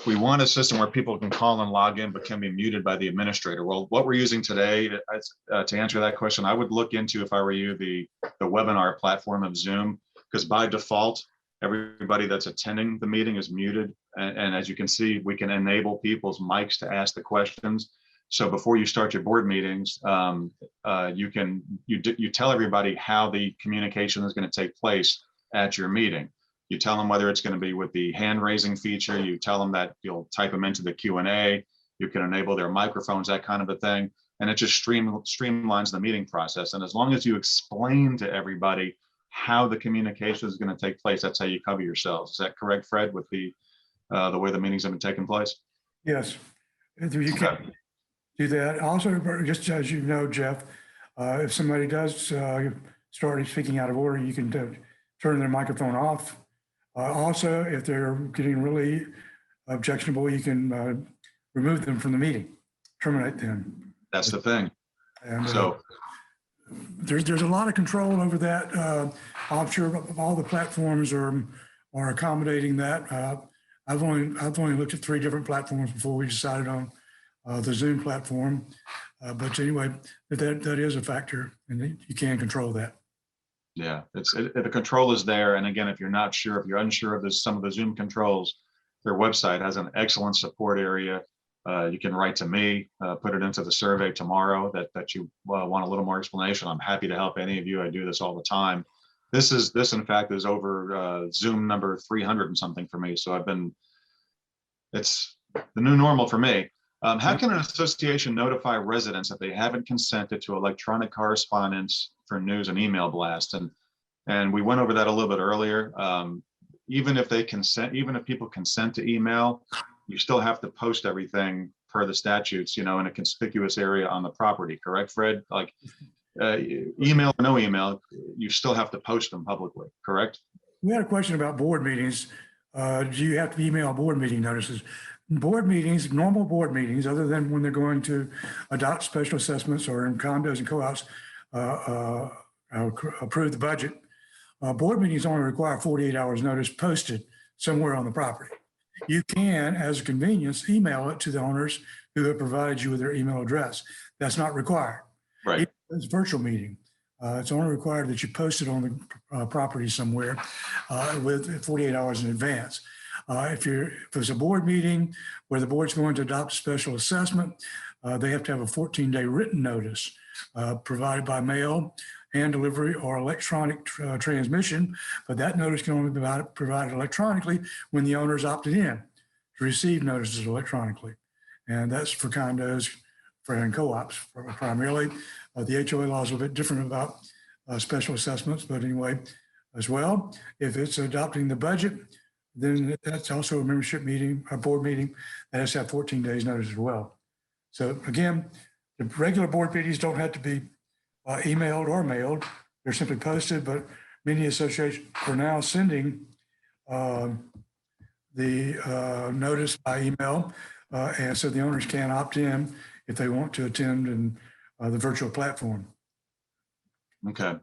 We want a system where people can call and log in, but can be muted by the administrator. Well, what we're using today to answer that question, I would look into, if I were you, the webinar platform of Zoom, because by default, everybody that's attending the meeting is muted. And as you can see, we can enable people's mics to ask the questions. So before you start your board meetings, you tell everybody how the communication is going to take place at your meeting. You tell them whether it's going to be with the hand raising feature. You tell them that you'll type them into the Q&A. You can enable their microphones, that kind of a thing. And it just streamlines the meeting process. And as long as you explain to everybody how the communication is going to take place. That's how you cover yourselves. Is that correct, Fred, with the way the meetings have been taking place? Yes, you can do that. Also, just as you know, Jeff, if somebody does start speaking out of order, you can turn their microphone off. Also, if they're getting really objectionable, you can remove them from the meeting, terminate them. That's the thing. And So there's a lot of control over that. I'm sure all the platforms are accommodating that. I've only looked at 3 different platforms before we decided on the Zoom platform. But anyway, that is a factor, and you can control that. yeah, the control is there. And again, if you're not sure, if you're unsure of some of the Zoom controls, their website has an excellent support area. You can write to me, put it into the survey tomorrow that you want a little more explanation. I'm happy to help any of you. I do this all the time. This in fact is over Zoom number 300 and something for me. So it's the new normal for me. How can an association notify residents if they haven't consented to electronic correspondence for news and email blast? And we went over that a little bit earlier. Even if people consent to email, you still have to post everything per the statutes, in a conspicuous area on the property, correct, Fred? Like email or no email, you still have to post them publicly, correct? We had a question about board meetings. Do you have to email board meeting notices? Board meetings, normal board meetings, other than when they're going to adopt special assessments or in condos and co-ops, approve the budget. Board meetings only require 48 hours notice posted somewhere on the property. You can, as a convenience, email it to the owners who have provided you with their email address. That's not required. Right. It's a virtual meeting. It's only required that you post it on the property somewhere with 48 hours in advance. If it's a board meeting where the board's going to adopt a special assessment, they have to have a 14-day written notice provided by mail, hand delivery, or electronic transmission. But that notice can only be provided electronically when the owner's opted in to receive notices electronically. And that's for condos and co-ops primarily. The HOA law is a little bit different about special assessments, but anyway, as well, if it's adopting the budget, then that's also a membership meeting, a board meeting that has to have 14 days notice as well. So again, the regular board meetings don't have to be emailed or mailed. They're simply posted, but many associations are now sending the notice by email. And so the owners can opt in if they want to attend in the virtual platform. Okay.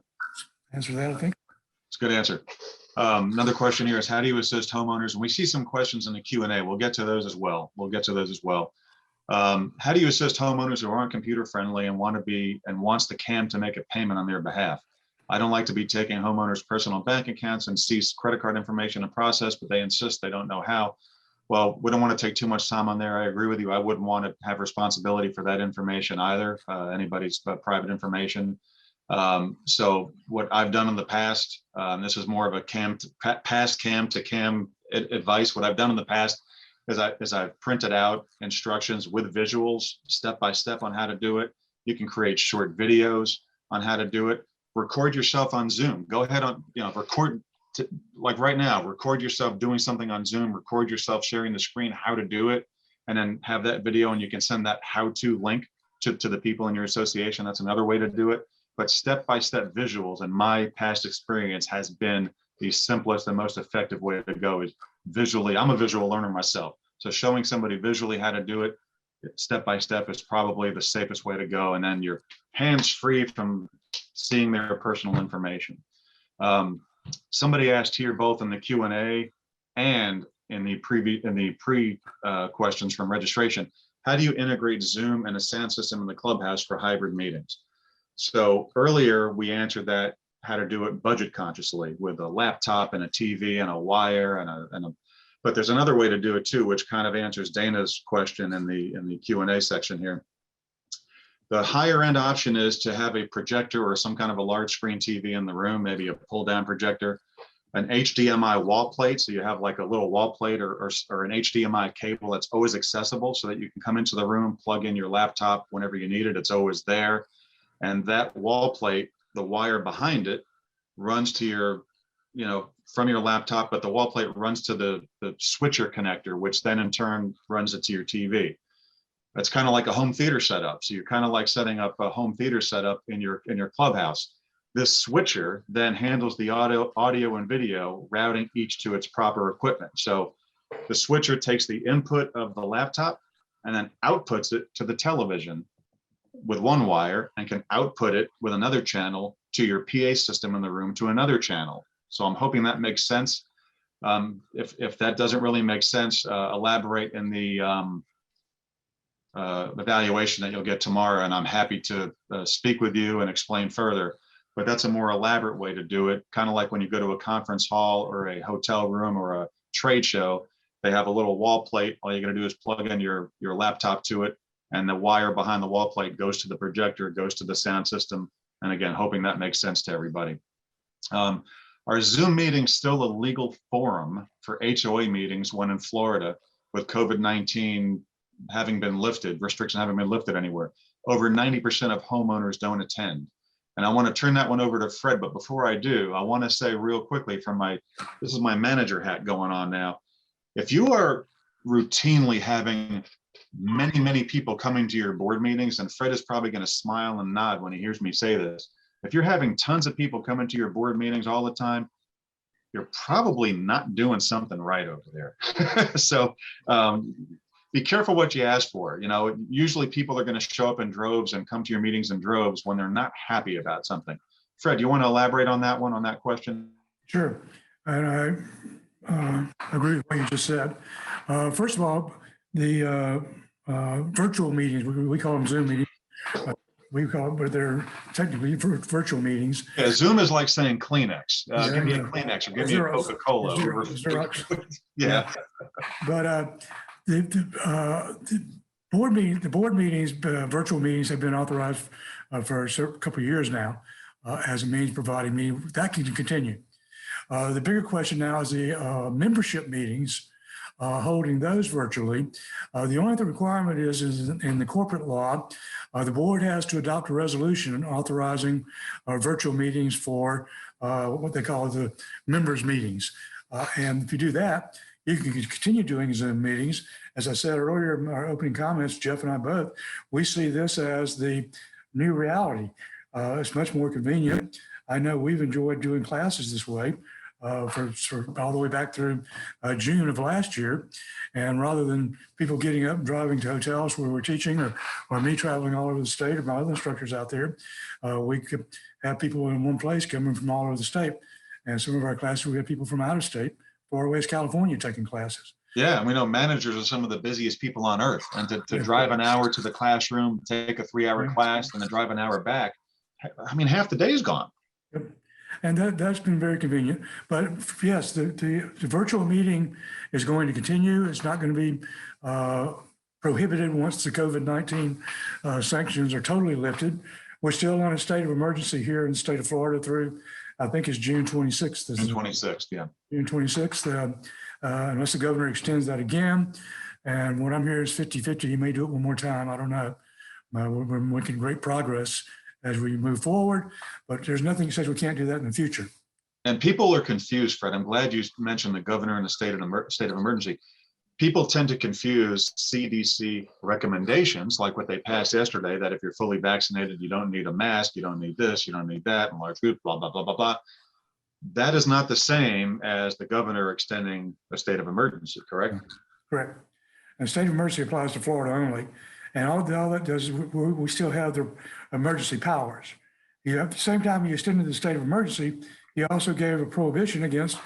Answer that, I think. It's a good answer. Another question here is, how do you assist homeowners? And we see some questions in the Q&A. We'll get to those as well. How do you assist homeowners who aren't computer friendly and wants the CAM to make a payment on their behalf? I don't like to be taking homeowners' personal bank accounts and seize credit card information to process, but they insist they don't know how. Well, we don't want to take too much time on there. I agree with you. I wouldn't want to have responsibility for that information either, anybody's private information. So what I've done in the past, this is more of a past CAM to CAM advice. What I've done in the past is I've printed out instructions with visuals, step by step on how to do it. You can create short videos on how to do it. Record yourself on Zoom. Go ahead on, like right now, record yourself doing something on Zoom, record yourself sharing the screen, how to do it, and then have that video, and you can send that how-to link to the people in your association. That's another way to do it. But step-by-step visuals, and my past experience has been the simplest and most effective way to go is visually. I'm a visual learner myself. So showing somebody visually how to do it step-by-step is probably the safest way to go. And then you're hands-free from seeing their personal information. Somebody asked here, both in the Q&A and in the pre questions from registration, how do you integrate Zoom and a sound system in the clubhouse for hybrid meetings? So earlier we answered that, how to do it budget consciously with a laptop and a TV and a wire but there's another way to do it too, which kind of answers Dana's question in the Q&A section here. The higher end option is to have a projector or some kind of a large screen TV in the room, maybe a pull down projector, an HDMI wall plate. So you have like a little wall plate or an HDMI cable that's always accessible so that you can come into the room, plug in your laptop whenever you need it. It's always there. And that wall plate, the wire behind it, runs to your, from your laptop, but the wall plate runs to the switcher connector, which then in turn runs it to your TV. That's kind of like a home theater setup. So you're kind of like setting up a home theater setup in your clubhouse. This switcher then handles the audio and video, routing each to its proper equipment. So the switcher takes the input of the laptop and then outputs it to the television with one wire, and can output it with another channel to your PA system in the room to another channel. So I'm hoping that makes sense. If that doesn't really make sense, elaborate in the evaluation that you'll get tomorrow, and I'm happy to speak with you and explain further. But that's a more elaborate way to do it, kind of like when you go to a conference hall or a hotel room or a trade show. They have a little wall plate. All you're going to do is plug in your laptop to it, and the wire behind the wall plate goes to the projector, goes to the sound system. And again, hoping that makes sense to everybody. Our Zoom meeting's still a legal forum for HOA meetings when in Florida, with COVID-19 having been lifted, restriction having been lifted anywhere. Over 90% of homeowners don't attend. And I want to turn that one over to Fred, but before I do, I want to say real quickly this is my manager hat going on now. If you are routinely having many people coming to your board meetings, and Fred is probably going to smile and nod when he hears me say this. If you're having tons of people coming to your board meetings all the time, you're probably not doing something right over there. So be careful what you ask for. Usually people are going to show up in droves and come to your meetings in droves when they're not happy about something. Fred, you want to elaborate on that one, on that question? Sure. And I agree with what you just said. First of all, the virtual meetings, we call them Zoom meetings. But they're technically virtual meetings. Yeah, Zoom is like saying Kleenex. Give me a Kleenex or give me a Coca-Cola. Yeah. But the board meetings, virtual meetings have been authorized for a couple of years now as a means of providing me. That can continue. The bigger question now is the membership meetings, holding those virtually. The only other requirement is in the corporate law, the board has to adopt a resolution authorizing virtual meetings for what they call the members meetings. And if you do that, you can continue doing Zoom meetings. As I said earlier in our opening comments, Jeff and I both, we see this as the new reality. It's much more convenient. I know we've enjoyed doing classes this way for all the way back through June of last year. And rather than people getting up and driving to hotels where we're teaching, or me traveling all over the state, or my other instructors out there, we could have people in one place coming from all over the state. And some of our classes, we have people from out of state, far away as California, taking classes. Yeah, and we know managers are some of the busiest people on earth. And to drive an hour to the classroom, take a 3-hour class, and then drive an hour back, I mean, half the day's gone. Yep. And that's been very convenient. But yes, the virtual meeting is going to continue. It's not going to be prohibited once the COVID-19 sanctions are totally lifted. We're still on a state of emergency here in the state of Florida through, I think it's June 26th. June 26th, yeah. June 26th, unless the governor extends that again. And what I'm hearing is 50-50. He may do it one more time. I don't know. We're making great progress as we move forward, but there's nothing that says we can't do that in the future. And people are confused, Fred. I'm glad you mentioned the governor and the state of emergency. People tend to confuse CDC recommendations, like what they passed yesterday, that if you're fully vaccinated, you don't need a mask, you don't need this, you don't need that, and large group, blah, blah, blah, blah, blah. That is not the same as the governor extending a state of emergency, correct? Correct. And state of emergency applies to Florida only. And all that does is we still have the emergency powers. At the same time you extended the state of emergency, you also gave a prohibition against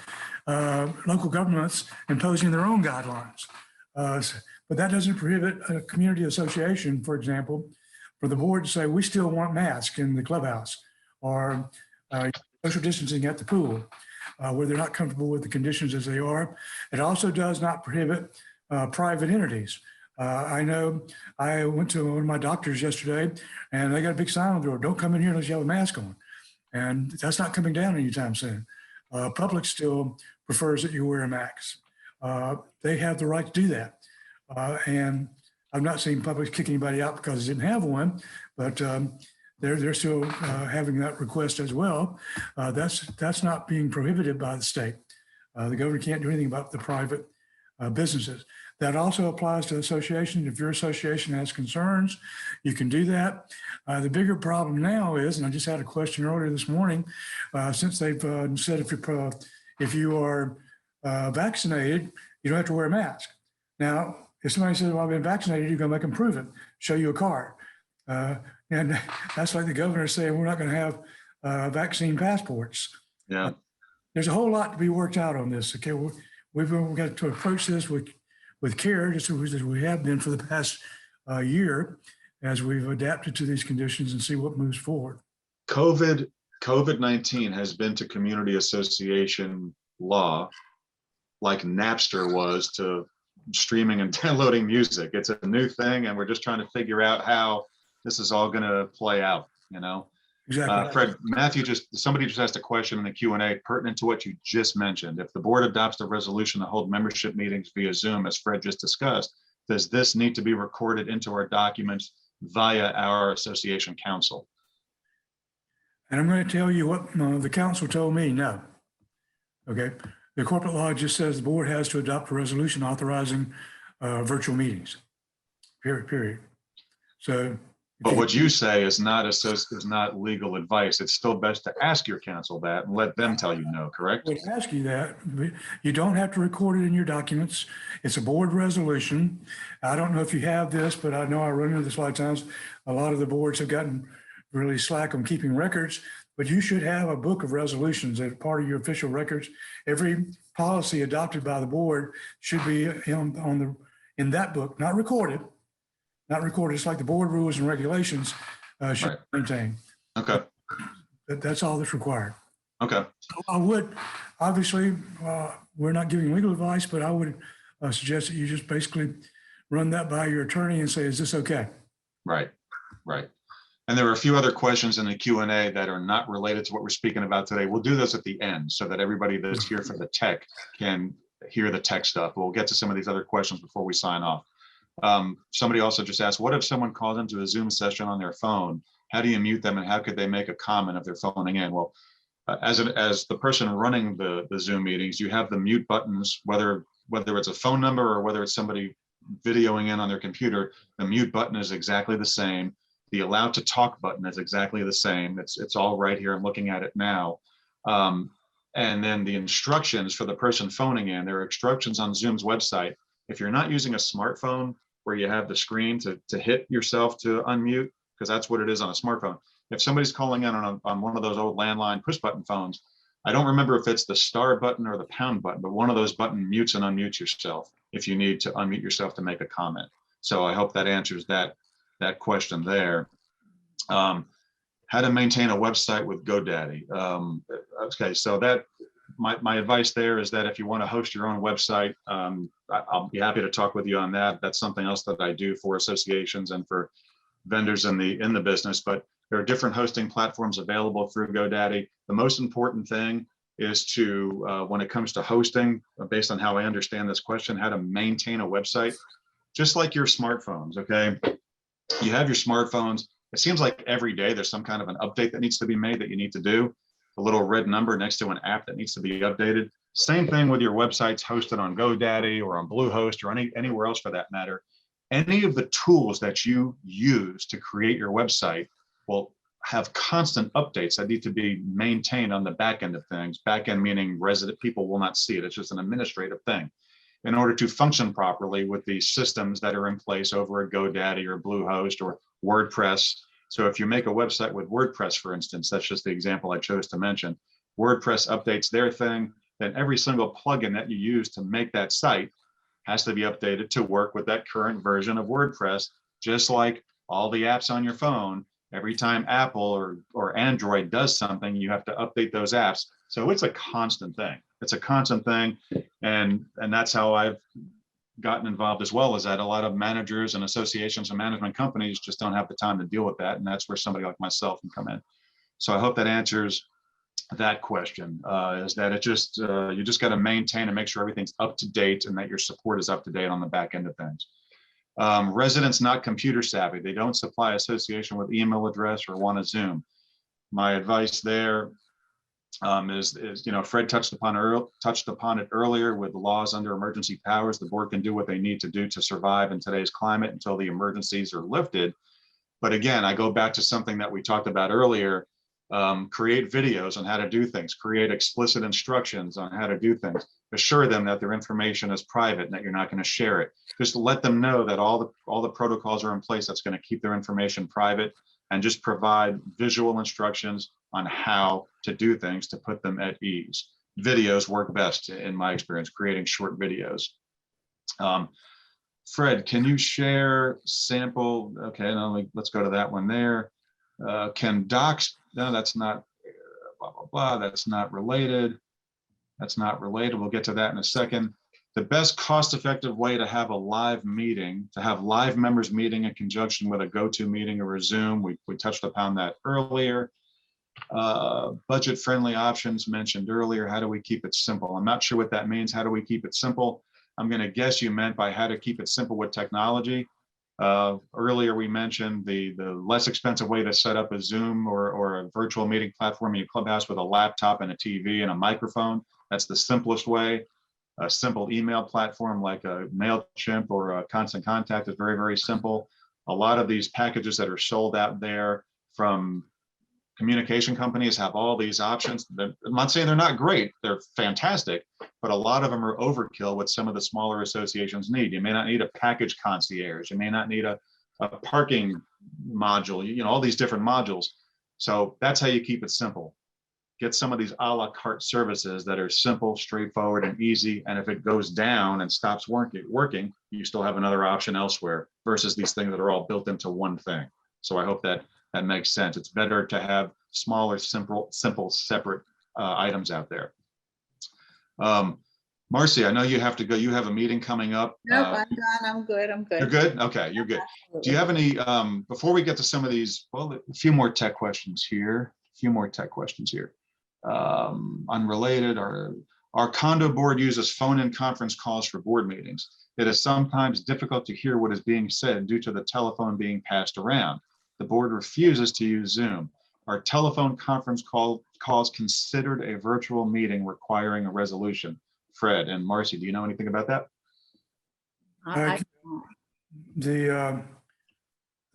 local governments imposing their own guidelines. But that doesn't prohibit a community association, for example, for the board to say, we still want masks in the clubhouse, or social distancing at the pool, where they're not comfortable with the conditions as they are. It also does not prohibit private entities. I know I went to one of my doctors yesterday, and they got a big sign on the door, don't come in here unless you have a mask on. And that's not coming down anytime soon. Public still prefers that you wear a mask. They have the right to do that. And I've not seen Publix kick anybody out because they didn't have one, but they're still having that request as well. That's not being prohibited by the state. The governor can't do anything about the private businesses. That also applies to associations. If your association has concerns, you can do that. The bigger problem now is, and I just had a question earlier this morning, since they've said if you are vaccinated, you don't have to wear a mask. Now, if somebody says, well, I've been vaccinated, you're going to make them prove it, show you a card. And that's like the governor saying we're not going to have vaccine passports. Yeah. There's a whole lot to be worked out on this. Okay, we've got to approach this with care, just as we have been for the past year, as we've adapted to these conditions and see what moves forward. COVID-19 has been to community association law like Napster was to streaming and downloading music. It's a new thing, and we're just trying to figure out how this is all going to play out, you know? Exactly. Fred, somebody just asked a question in the Q&A pertinent to what you just mentioned. If the board adopts the resolution to hold membership meetings via Zoom, as Fred just discussed, does this need to be recorded into our documents via our association council? And I'm going to tell you what the council told me, no. Okay. The corporate law just says the board has to adopt a resolution authorizing virtual meetings, period. So. But what you say is not legal advice. It's still best to ask your council that and let them tell you no, correct? I would ask you that. You don't have to record it in your documents. It's a board resolution. I don't know if you have this, but I know I run into this a lot of times. A lot of the boards have gotten really slack on keeping records, but you should have a book of resolutions as part of your official records. Every policy adopted by the board should be in that book, not recorded. It's like the board rules and regulations should be maintained. Okay. That's all that's required. Okay. I would, obviously, we're not giving legal advice, but I would suggest that you just basically run that by your attorney and say, is this okay? Right. And there are a few other questions in the Q&A that are not related to what we're speaking about today. We'll do those at the end so that everybody that's here for the tech can hear the tech stuff. We'll get to some of these other questions before we sign off. Somebody also just asked, what if someone calls into a Zoom session on their phone? How do you mute them and how could they make a comment if they're phoning in? Well, as the person running the Zoom meetings, you have the mute buttons, whether it's a phone number or whether it's somebody videoing in on their computer, the mute button is exactly the same. The allow to talk button is exactly the same. It's all right here. I'm looking at it now. And then the instructions for the person phoning in, there are instructions on Zoom's website. If you're not using a smartphone where you have the screen to hit yourself to unmute, because that's what it is on a smartphone. If somebody's calling in on one of those old landline push button phones, I don't remember if it's the star button or the pound button, but one of those buttons mutes and unmutes yourself if you need to unmute yourself to make a comment. So I hope that answers that question there. How to maintain a website with GoDaddy. Okay, so that my advice there is that if you want to host your own website, I'll be happy to talk with you on that. That's something else that I do for associations and for vendors in the business, but there are different hosting platforms available through GoDaddy. The most important thing is to, when it comes to hosting, based on how I understand this question, how to maintain a website, just like your smartphones, okay? You have your smartphones. It seems like every day there's some kind of an update that needs to be made that you need to do. A little red number next to an app that needs to be updated. Same thing with your websites hosted on GoDaddy or on Bluehost or anywhere else for that matter. Any of the tools that you use to create your website will have constant updates that need to be maintained on the back end of things. Back end meaning resident people will not see it. It's just an administrative thing. In order to function properly with the systems that are in place over at GoDaddy or Bluehost or WordPress. So if you make a website with WordPress, for instance, that's just the example I chose to mention, WordPress updates their thing, then every single plugin that you use to make that site has to be updated to work with that current version of WordPress, just like all the apps on your phone. Every time Apple or Android does something, you have to update those apps. So it's a constant thing. It's a constant thing. And that's how I've gotten involved as well, is that a lot of managers and associations and management companies just don't have the time to deal with that. And that's where somebody like myself can come in. So I hope that answers that question, is that it just, you just got to maintain and make sure everything's up to date and that your support is up to date on the back end of things. Residents not computer savvy. They don't supply association with email address or want to Zoom. My advice there is, you know, Fred touched upon it earlier with the laws under emergency powers. The board can do what they need to do to survive in today's climate until the emergencies are lifted. But again, I go back to something that we talked about earlier. Create videos on how to do things, create explicit instructions on how to do things, assure them that their information is private and that you're not going to share it. Just let them know that all the protocols are in place that's going to keep their information private, and just provide visual instructions on how to do things to put them at ease. Videos work best in my experience, creating short videos. Fred, can you share sample? Okay, now let's go to that one there. Can docs, no, that's not, blah, blah, blah, that's not related. That's not related. We'll get to that in a second. The best cost-effective way to have a live meeting, to have live members meeting in conjunction with a go-to meeting or a Zoom, we touched upon that earlier. Budget-friendly options mentioned earlier. How do we keep it simple? I'm not sure what that means. How do we keep it simple? I'm going to guess you meant by how to keep it simple with technology. Earlier, we mentioned the less expensive way to set up a Zoom or a virtual meeting platform in your clubhouse with a laptop and a TV and a microphone. That's the simplest way. A simple email platform like a MailChimp or a Constant Contact is very, very simple. A lot of these packages that are sold out there from communication companies have all these options. I'm not saying they're not great, they're fantastic, but a lot of them are overkill what some of the smaller associations need. You may not need a package concierge, you may not need a parking module, you know, all these different modules. So that's how you keep it simple. Get some of these a la carte services that are simple, straightforward, and easy. And if it goes down and stops working, you still have another option elsewhere versus these things that are all built into one thing. So I hope that makes sense. It's better to have smaller, simple, separate items out there. Marcy, I know you have to go. You have a meeting coming up. Nope, I'm done. I'm good. You're good? Okay, you're good. Do you have any, before we get to some of these, well, a few more tech questions here. Unrelated, our condo board uses phone-in conference calls for board meetings. It is sometimes difficult to hear what is being said due to the telephone being passed around. The board refuses to use Zoom. Are telephone conference calls considered a virtual meeting requiring a resolution? Fred and Marcy, do you know anything about that? The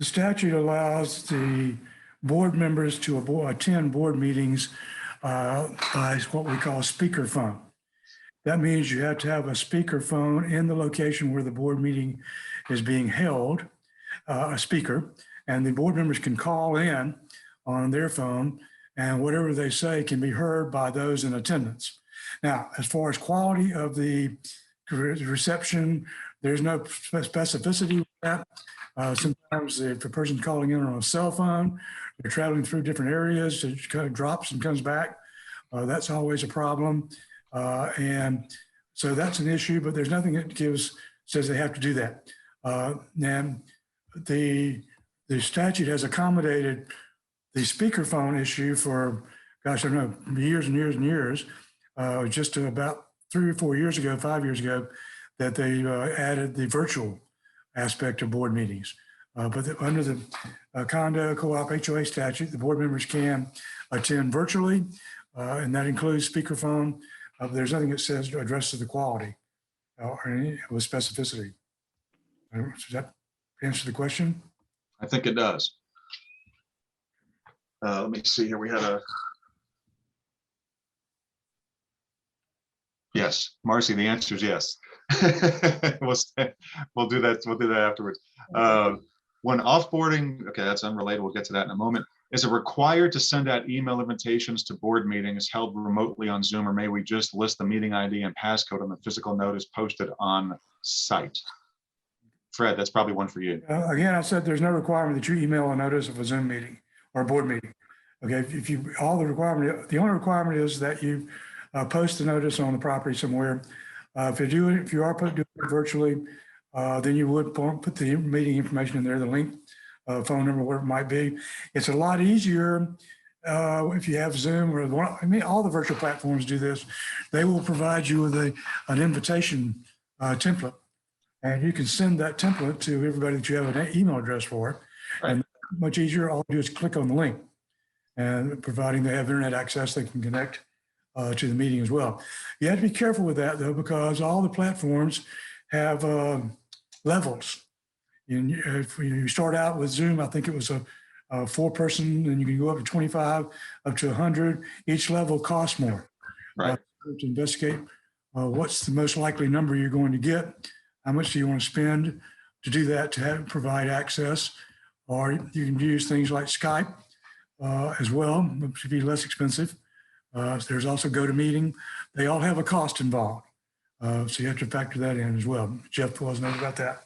statute allows the board members to attend board meetings by what we call speakerphone. That means you have to have a speakerphone in the location where the board meeting is being held, a speaker, and the board members can call in on their phone, and whatever they say can be heard by those in attendance. Now, as far as quality of the reception, there's no specificity with that. Sometimes if a person's calling in on a cell phone, they're traveling through different areas, it kind of drops and comes back. That's always a problem. And so that's an issue, but there's nothing that says they have to do that. And the statute has accommodated the speakerphone issue for, gosh, I don't know, years and years and years. Just about 3 or 4 years ago, 5 years ago, that they added the virtual aspect of board meetings. But under the condo co-op HOA statute, the board members can attend virtually, and that includes speakerphone. There's nothing that says addresses the quality or any with specificity. Does that answer the question? I think it does. Let me see here. We had a. Yes, Marcy, the answer is yes. We'll do that. We'll do that afterwards. When offboarding, okay, that's unrelated. We'll get to that in a moment. Is it required to send out email invitations to board meetings held remotely on Zoom, or may we just list the meeting ID and passcode on the physical notice posted on site? Fred, that's probably one for you. Again, I said there's no requirement that you email a notice of a Zoom meeting or a board meeting. Okay, if you, the only requirement is that you post the notice on the property somewhere. If you are doing it virtually, then you would put the meeting information in there, the link, phone number, whatever it might be. It's a lot easier if you have Zoom or all the virtual platforms do this. They will provide you with an invitation template, And you can send that template to everybody that you have an email address for. Right. And much easier, all you do is click on the link. And providing they have internet access, they can connect to the meeting as well. You have to be careful with that though, because all the platforms have levels. If you start out with Zoom, I think it was a 4-person, and you can go up to 25, up to 100. Each level costs more. Right. To investigate what's the most likely number you're going to get, how much do you want to spend to do that to provide access, or you can use things like Skype as well, which would be less expensive. There's also GoToMeeting. They all have a cost involved. So you have to factor that in as well. Jeff was know about that.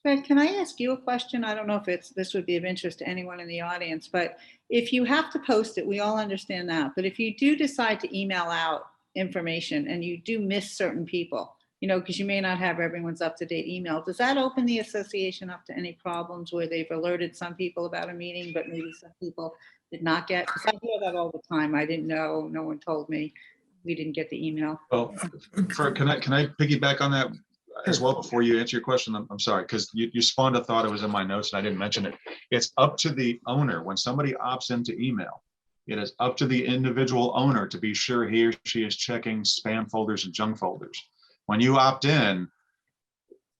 Fred, can I ask you a question? I don't know if this would be of interest to anyone in the audience, but if you have to post it, we all understand that. But if you do decide to email out information and you do miss certain people, because you may not have everyone's up-to-date email, does that open the association up to any problems where they've alerted some people about a meeting, but maybe some people did not get? Because I hear that all the time. I didn't know, no one told me, we didn't get the email. Well, can I piggyback on that as well before you answer your question? I'm sorry, because you spawned a thought. It was in my notes and I didn't mention it. It's up to the owner. When somebody opts into email, it is up to the individual owner to be sure he or she is checking spam folders and junk folders. When you opt in,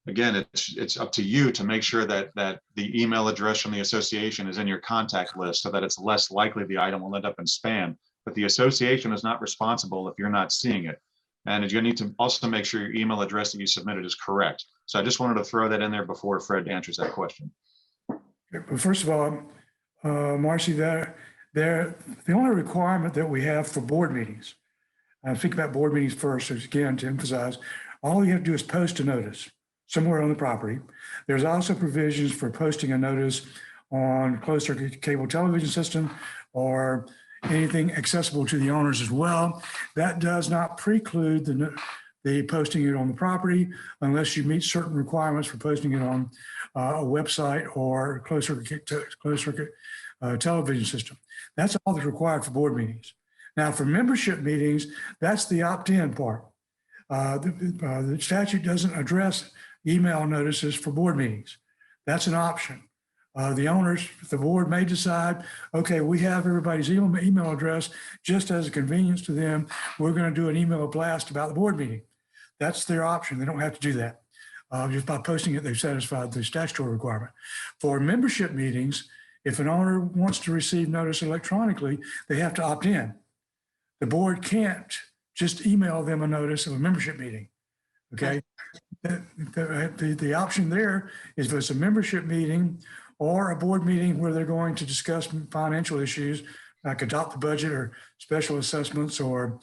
again, it's up to you to make sure that the email address from the association is in your contact list so that it's less likely the item will end up in spam. But the association is not responsible if you're not seeing it. And you need to also make sure your email address that you submitted is correct. So I just wanted to throw that in there before Fred answers that question. But first of all, Marcy, the only requirement that we have for board meetings, think about board meetings first, again, to emphasize, all you have to do is post a notice somewhere on the property. There's also provisions for posting a notice on closed circuit cable television system or anything accessible to the owners as well. That does not preclude the posting it on the property unless you meet certain requirements for posting it on a website or closed circuit television system. That's all that's required for board meetings. Now, for membership meetings, that's the opt-in part. The statute doesn't address email notices for board meetings. That's an option. The owners, the board may decide, okay, we have everybody's email address, just as a convenience to them, we're going to do an email blast about the board meeting. That's their option. They don't have to do that. Just by posting it, they've satisfied the statutory requirement. For membership meetings, if an owner wants to receive notice electronically, they have to opt in. The board can't just email them a notice of a membership meeting, okay? The option there is if it's a membership meeting or a board meeting where they're going to discuss financial issues, like adopt the budget or special assessments or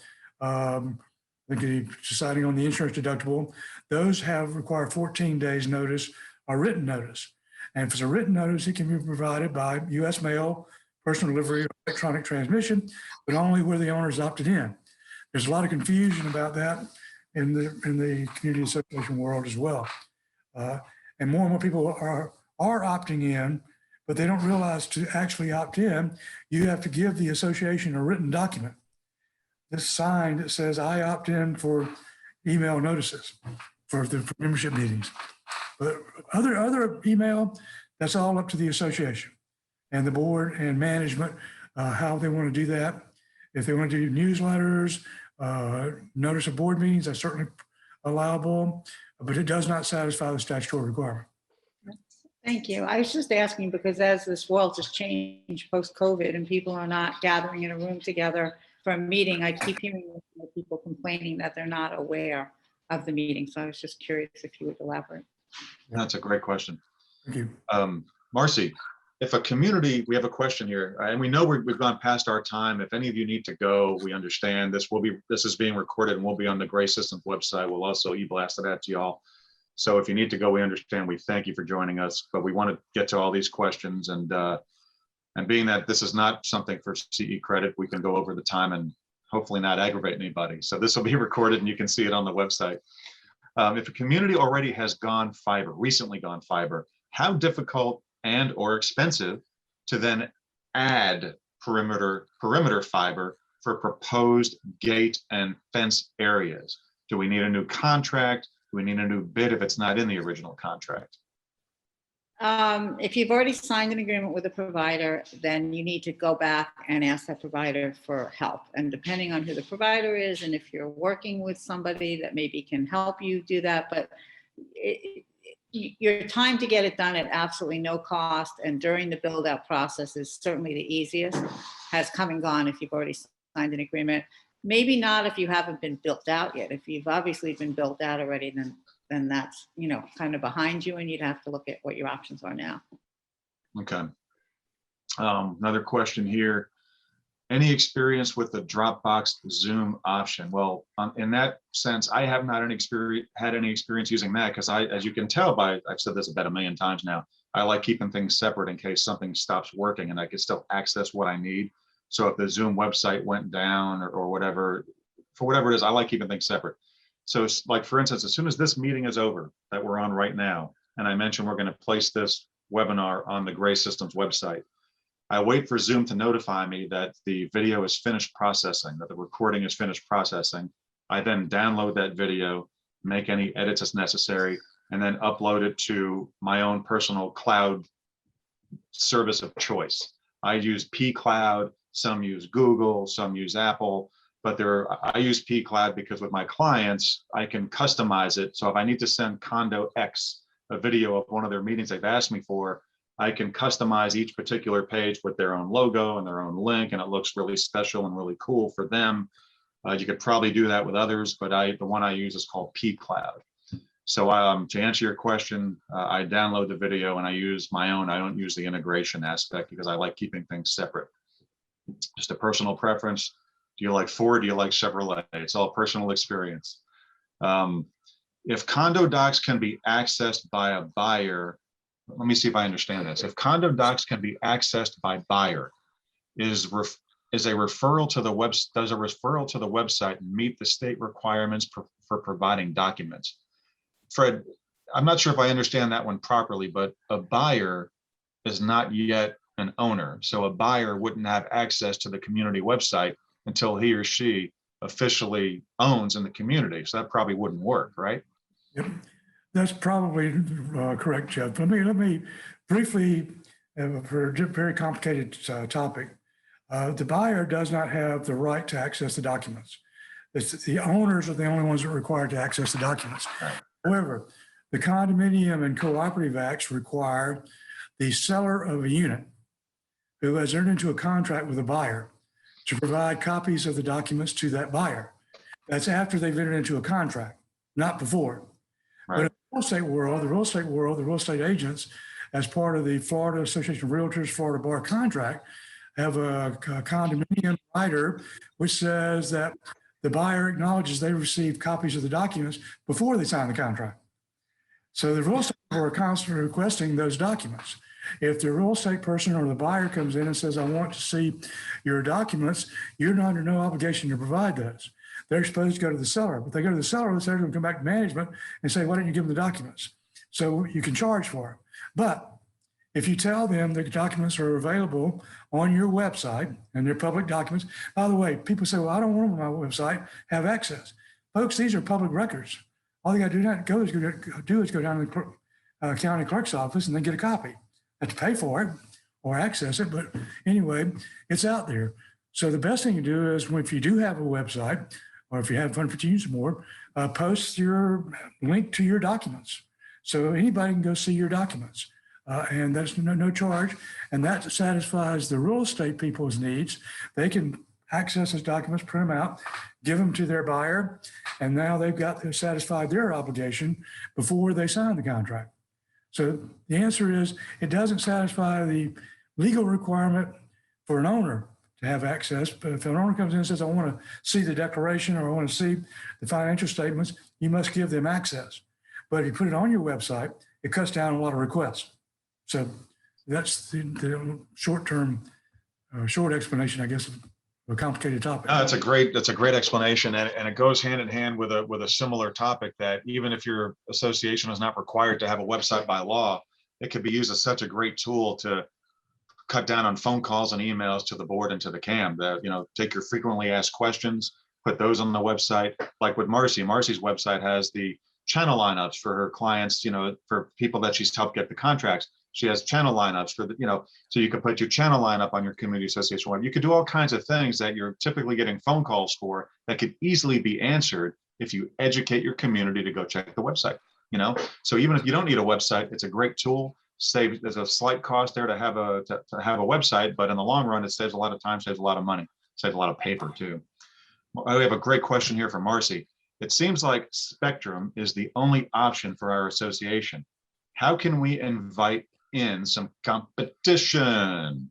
deciding on the insurance deductible, those require 14 days notice or written notice. And if it's a written notice, it can be provided by U.S. mail, personal delivery, or electronic transmission, but only where the owner's opted in. There's a lot of confusion about that in the community association world as well. And more people are opting in, but they don't realize to actually opt in, you have to give the association a written document. This sign that says, I opt in for email notices for membership meetings. But other email, that's all up to the association and the board and management, how they want to do that. If they want to do newsletters, notice of board meetings, that's certainly allowable, but it does not satisfy the statutory requirement. Thank you. I was just asking because as this world has changed post-COVID and people are not gathering in a room together for a meeting, I keep hearing people complaining that they're not aware of the meeting. So I was just curious if you would elaborate. That's a great question. Thank you. Marcy, if a community, we have a question here, and we know we've gone past our time. If any of you need to go, we understand this is being recorded and will be on the Gray Systems website. We'll also e-blast it out to y'all. So if you need to go, we understand. We thank you for joining us, but we want to get to all these questions. And being that this is not something for CE credit, we can go over the time and hopefully not aggravate anybody. So this will be recorded and you can see it on the website. If a community already has gone fiber, recently gone fiber, how difficult and or expensive to then add perimeter fiber for proposed gate and fence areas? Do we need a new contract? Do we need a new bid if it's not in the original contract? If you've already signed an agreement with a provider, then you need to go back and ask that provider for help. And depending on who the provider is, and if you're working with somebody that maybe can help you do that, but your time to get it done at absolutely no cost and during the build out process is certainly the easiest, has come and gone if you've already signed an agreement. Maybe not if you haven't been built out yet. If you've obviously been built out already, then that's, kind of behind you, and you'd have to look at what your options are now. Okay. Another question here. Any experience with the Dropbox Zoom option? Well, in that sense, I have not had any experience using that, because as you can tell I've said this about 1 million times now, I like keeping things separate in case something stops working and I can still access what I need. So if the Zoom website went down or whatever, for whatever it is, I like keeping things separate. So like, for instance, as soon as this meeting is over that we're on right now, and I mentioned we're going to place this webinar on the Gray Systems website, I wait for Zoom to notify me that the video is finished processing, that the recording is finished processing. I then download that video, make any edits as necessary, and then upload it to my own personal cloud service of choice. I use pCloud, some use Google, some use Apple, but I use pCloud because with my clients, I can customize it. So if I need to send Condo X a video of one of their meetings they've asked me for, I can customize each particular page with their own logo and their own link, and it looks really special and really cool for them. You could probably do that with others, but the one I use is called pCloud. So to answer your question, I download the video and I use my own. I don't use the integration aspect because I like keeping things separate. Just a personal preference. Do you like Ford? Do you like Chevrolet? It's all personal experience. If condo docs can be accessed by a buyer, let me see if I understand this. If condo docs can be accessed by buyer, does a referral to the website meet the state requirements for providing documents? Fred, I'm not sure if I understand that one properly, but a buyer is not yet an owner. So a buyer wouldn't have access to the community website until he or she officially owns in the community. So that probably wouldn't work, right? Yep. That's probably correct, Jeff. Let me briefly, for a very complicated topic, the buyer does not have the right to access the documents. The owners are the only ones that are required to access the documents. Right. However, the condominium and cooperative acts require the seller of a unit who has entered into a contract with a buyer to provide copies of the documents to that buyer. That's after they've entered into a contract, not before. Right. But in the real estate agents, as part of the Florida Association of Realtors, Florida Bar contract, have a condominium rider which says that the buyer acknowledges they received copies of the documents before they sign the contract. So the real estate are constantly requesting those documents. If the real estate person or the buyer comes in and says, I want to see your documents, you're under no obligation to provide those. They're supposed to go to the seller, but they go to the seller, the seller will come back to management and say, why don't you give them the documents? So you can charge for it. But if you tell them the documents are available on your website and they're public documents, by the way, people say, well, I don't want them on my website, have access. Folks, these are public records. All you got to do is go down to the county clerk's office and then get a copy. Have to pay for it or access it, but anyway, it's out there. So the best thing to do is, if you do have a website, or if you have fun for use more, post your link to your documents. So anybody can go see your documents. And that's no charge. And that satisfies the real estate people's needs. They can access those documents, print them out, give them to their buyer, and now they've got to satisfy their obligation before they sign the contract. So the answer is, it doesn't satisfy the legal requirement for an owner to have access. But if an owner comes in and says, I want to see the declaration or I want to see the financial statements, you must give them access. But if you put it on your website, it cuts down a lot of requests. So that's the short explanation, I guess, of a complicated topic. That's a great explanation, and it goes hand in hand with a similar topic, that even if your association is not required to have a website by law, it could be used as such a great tool to cut down on phone calls and emails to the board and to the CAM. Take your frequently asked questions, put those on the website. Like with Marcy's website has the channel lineups for her clients, for people that she's helped get the contracts. She has channel lineups for so you can put your channel lineup on your community association web. You could do all kinds of things that you're typically getting phone calls for that could easily be answered if you educate your community to go check the website. So even if you don't need a website, it's a great tool. There's a slight cost there to have a website, but in the long run, it saves a lot of time, saves a lot of money, saves a lot of paper too. We have a great question here from Marcy. It seems like Spectrum is the only option for our association. How can we invite in some competition?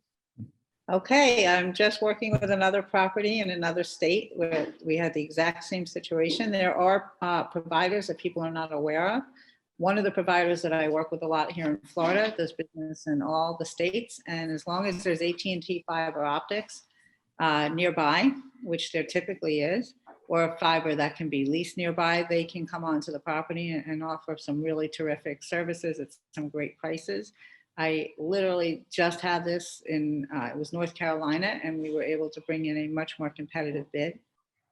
Okay, I'm just working with another property in another state where we had the exact same situation. There are providers that people are not aware of. One of the providers that I work with a lot here in Florida does business in all the states. And as long as there's AT&T fiber optics nearby, which there typically is, or fiber that can be leased nearby, they can come onto the property and offer some really terrific services at some great prices. I literally just had this in, it was North Carolina, and we were able to bring in a much more competitive bid,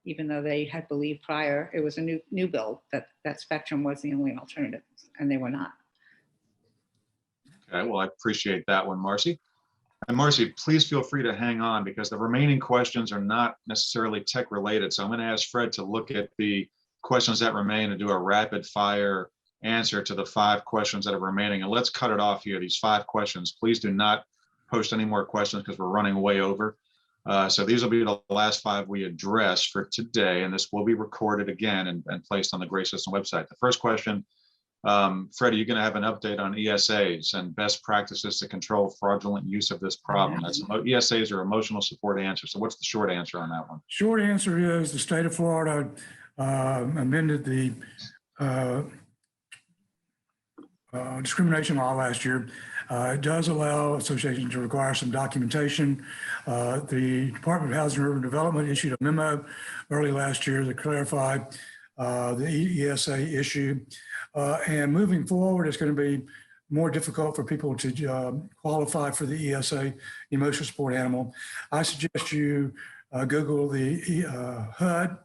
even though they had believed prior it was a new build that Spectrum was the only alternative, and they were not. Okay, well, I appreciate that one, Marcy. And Marcy, please feel free to hang on because the remaining questions are not necessarily tech related. So I'm going to ask Fred to look at the questions that remain and do a rapid fire answer to the 5 questions that are remaining. And let's cut it off here, these 5 questions. Please do not post any more questions because we're running way over. So these will be the last 5 we address for today, and this will be recorded again and placed on the Gray System website. The first question, Fred, are you going to have an update on ESAs and best practices to control fraudulent use of this problem? That's ESAs are emotional support answers. So what's the short answer on that one? Short answer is the state of Florida amended the discrimination law last year. It does allow associations to require some documentation. The Department of Housing and Urban Development issued a memo early last year to clarify the ESA issue. And moving forward, it's going to be more difficult for people to qualify for the ESA, emotional support animal. I suggest you Google the HUD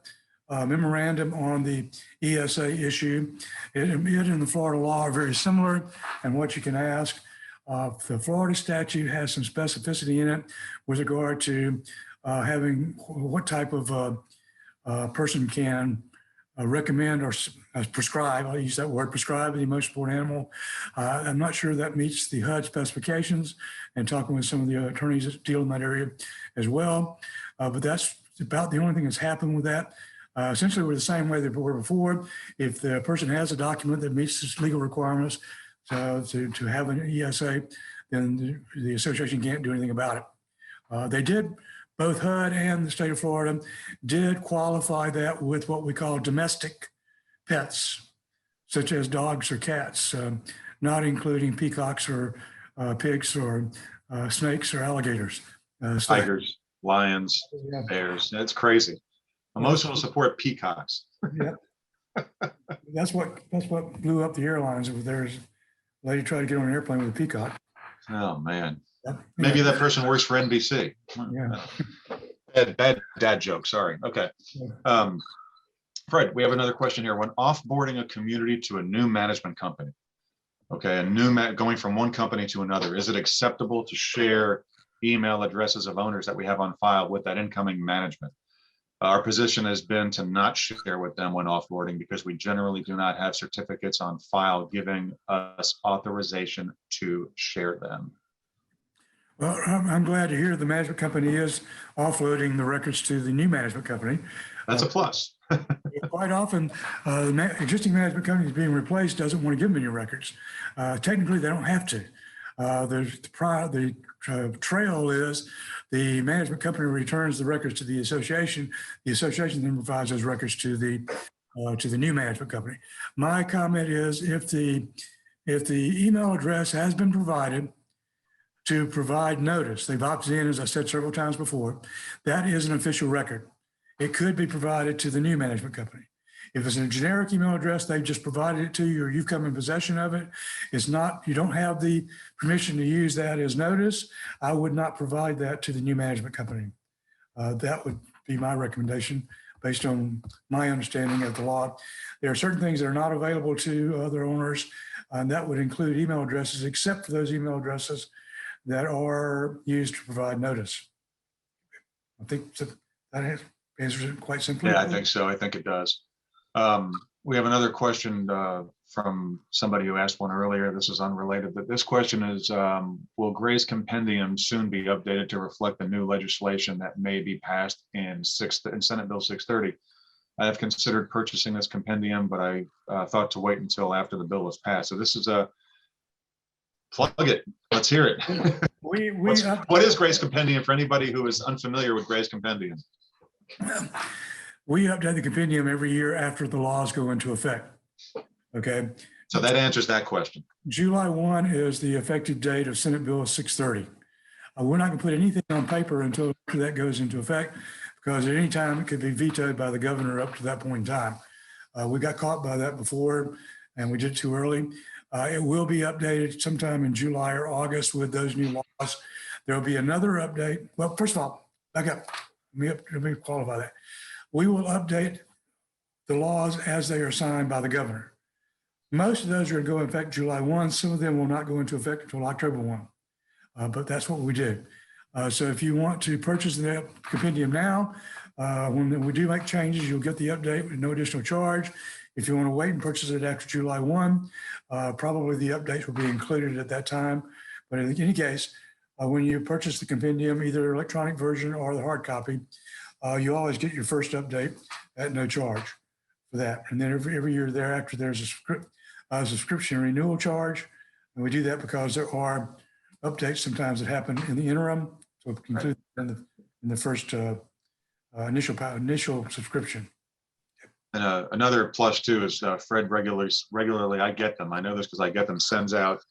memorandum on the ESA issue. It and the Florida law are very similar, and what you can ask. The Florida statute has some specificity in it with regard to having what type of person can recommend or prescribe, I'll use that word, prescribe the emotional support animal. I'm not sure that meets the HUD specifications, and talking with some of the attorneys that deal in that area as well. But that's about the only thing that's happened with that. Essentially, we're the same way that we were before. If the person has a document that meets its legal requirements to have an ESA, then the association can't do anything about it. They did, both HUD and the state of Florida did qualify that with what we call domestic pets, such as dogs or cats, not including peacocks or pigs or snakes or alligators. Tigers, lions, Yeah. bears. That's crazy. Emotional support peacocks. Yeah. That's what blew up the airlines over there. Is a lady tried to get on an airplane with a peacock. Oh man. Yeah. Maybe that person works for NBC. Yeah. Bad dad joke. Sorry. Okay. Fred, we have another question here. When offboarding a community to a new management company, okay, going from one company to another, is it acceptable to share email addresses of owners that we have on file with that incoming management? Our position has been to not share with them when offboarding because we generally do not have certificates on file giving us authorization to share them. Well, I'm glad to hear the management company is offloading the records to the new management company. That's a plus. Quite often, the existing management company is being replaced doesn't want to give them any records. Technically, they don't have to. The trail is the management company returns the records to the association. The association then provides those records to the new management company. My comment is if the email address has been provided to provide notice, they've opted in, as I said several times before, that is an official record. It could be provided to the new management company. If it's a generic email address, they've just provided it to you or you've come in possession of it. It's not, you don't have the permission to use that as notice. I would not provide that to the new management company. That would be my recommendation. based on my understanding of the law. There are certain things that are not available to other owners, and that would include email addresses, except for those email addresses that are used to provide notice. I think that answers it quite simply. Yeah, I think so. I think it does. We have another question from somebody who asked one earlier. This is unrelated, but this question is, will Gray's compendium soon be updated to reflect the new legislation that may be passed in Senate Bill 630? I have considered purchasing this compendium, but I thought to wait until after the bill is passed. So this is a plug it. Let's hear it. What is Gray's compendium for anybody who is unfamiliar with Gray's compendium? We update the compendium every year after the laws go into effect. Okay. So that answers that question. July 1 is the effective date of Senate Bill 630. We're not going to put anything on paper until that goes into effect, because at any time it could be vetoed by the governor up to that point in time. We got caught by that before, and we did it too early. It will be updated sometime in July or August with those new laws. There'll be another update. Well, first of all, back up. Let me qualify that. We will update the laws as they are signed by the governor. Most of those are going to go into effect July 1. Some of them will not go into effect until October 1. But that's what we do. So if you want to purchase the compendium now, when we do make changes, you'll get the update with no additional charge. If you want to wait and purchase it after July 1, probably the updates will be included at that time. But in any case, when you purchase the compendium, either electronic version or the hard copy, you always get your first update at no charge for that. And then every year thereafter, there's a subscription renewal charge. And we do that because there are updates sometimes that happen in the interim. So it includes in the first initial subscription. And another plus too is Fred regularly, I get them. I know this because I get them, sends out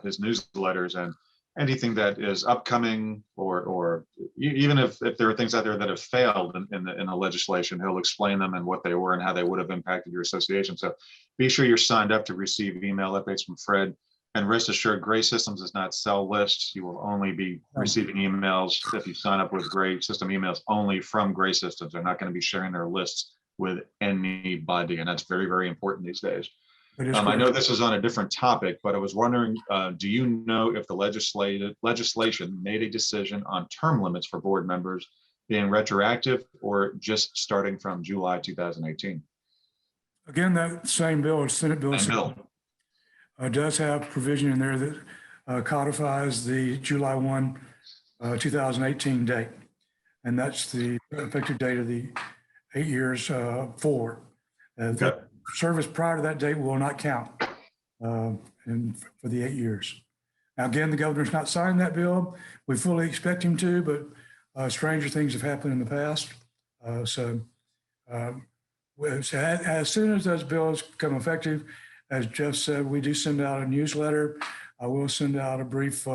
his newsletters, and anything that is upcoming or even if there are things out there that have failed in the legislation, he'll explain them and what they were and how they would have impacted your association. So be sure you're signed up to receive email updates from Fred. And rest assured, Gray Systems does not sell lists. You will only be receiving emails if you sign up with Gray System emails only from Gray Systems. They're not going to be sharing their lists with anybody, and that's very, very important these days. I know this is on a different topic, but I was wondering, do you know if the legislation made a decision on term limits for board members being retroactive or just starting from July 2018? Again, that same bill, Senate Bill, does have provision in there that codifies the July 1, 2018 date. And that's the effective date of the 8 years forward. The service prior to that date will not count for the 8 years. Now, again, the governor's not signed that bill. We fully expect him to, but stranger things have happened in the past. So as soon as those bills become effective, as Jeff said, we do send out a newsletter. I will send out a brief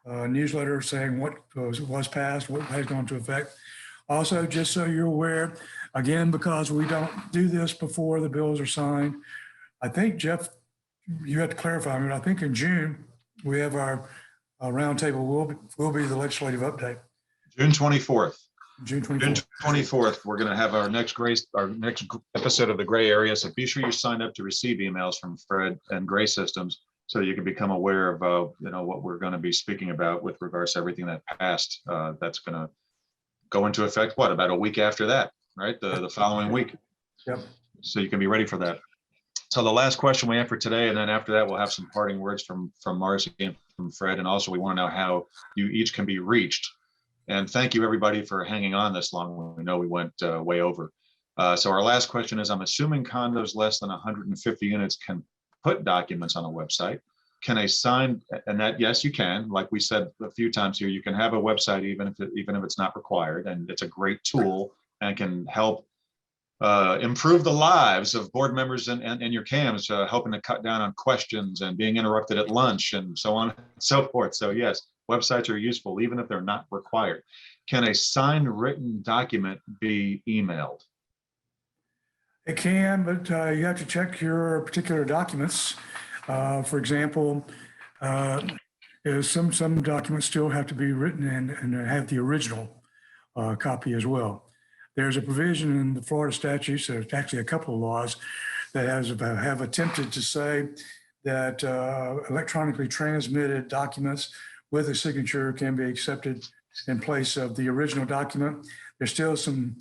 newsletter saying what was passed, what has gone into effect. Also, just so you're aware, again, because we don't do this before the bills are signed, I think, Jeff, you have to clarify, I think in June, we have our roundtable will be the legislative update. June 24th. June 24th. June 24th, we're going to have our next episode of the Gray Area. So be sure you sign up to receive emails from Fred and Gray Systems so you can become aware of what we're going to be speaking about with regards to everything that passed. That's going to go into effect, about a week after that, right? The following week. Yep. So you can be ready for that. So the last question we have for today, and then after that, we'll have some parting words from Marcy and from Fred. And also we want to know how you each can be reached. And thank you, everybody, for hanging on this long. We know we went way over. So our last question is, I'm assuming condos less than 150 units can put documents on a website. Can a signed, and that, yes, you can. Like we said a few times here, you can have a website even if it's not required. And it's a great tool and can help improve the lives of board members and your CAMs, helping to cut down on questions and being interrupted at lunch and so on and so forth. So yes, websites are useful even if they're not required. Can a signed written document be emailed? It can, but you have to check your particular documents. For example, some documents still have to be written and have the original copy as well. there's a provision in the Florida statutes, there's actually a couple of laws that have attempted to say that electronically transmitted documents with a signature can be accepted in place of the original document. There's still some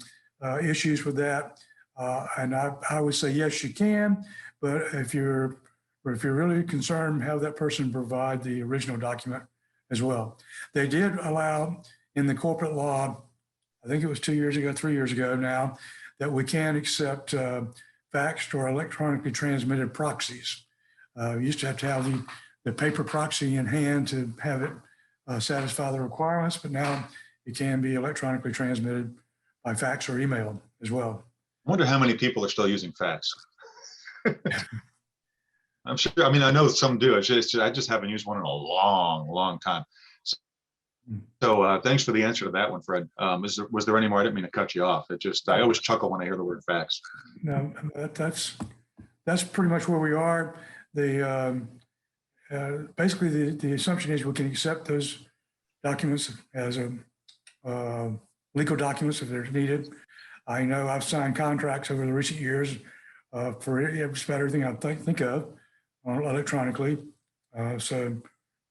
issues with that. And I would say, yes, you can, but if you're really concerned, have that person provide the original document as well. They did allow in the corporate law, I think it was 2 years ago, 3 years ago now, that we can accept faxed or electronically transmitted proxies. You used to have the paper proxy in hand to have it satisfy the requirements, but now it can be electronically transmitted by fax or email as well. I wonder how many people are still using fax. I'm sure, I mean, I know some do. I just haven't used one in a long, long time. So thanks for the answer to that one, Fred. Was there any more? I didn't mean to cut you off. I always chuckle when I hear the word fax. No, that's pretty much where we are. Basically, the assumption is we can accept those documents as legal documents if they're needed. I know I've signed contracts over the recent years for just about everything I think of electronically. So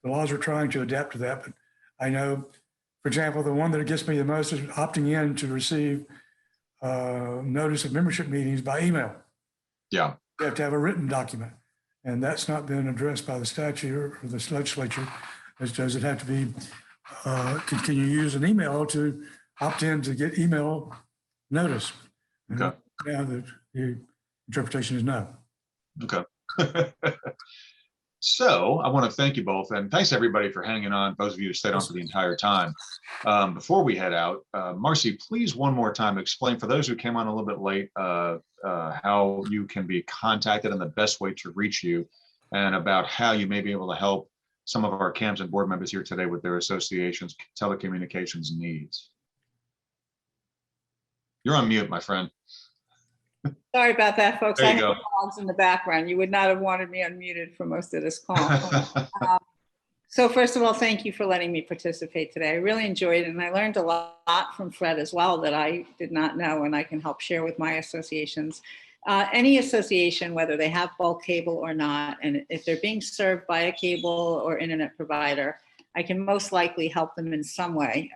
the laws are trying to adapt to that. But I know, for example, the one that gets me the most is opting in to receive notice of membership meetings by email. Yeah. You have to have a written document. And that's not been addressed by the statute or the legislature. Does it have to be, can you use an email to opt in to get email notice? Okay. Now the interpretation is no. Okay. So I want to thank you both, and thanks everybody for hanging on. Those of you who stayed on for the entire time. Before we head out, Marcy, please one more time explain for those who came on a little bit late how you can be contacted and the best way to reach you, and about how you may be able to help some of our CAMs and board members here today with their association's telecommunications needs. You're on mute, my friend. Sorry about that, folks. There I you have go. dogs in the background. You would not have wanted me unmuted for most of this call. So first of all, thank you for letting me participate today. I really enjoyed it, and I learned a lot from Fred as well that I did not know, and I can help share with my associations. Any association, whether they have bulk cable or not, and if they're being served by a cable or internet provider, I can most likely help them in some way,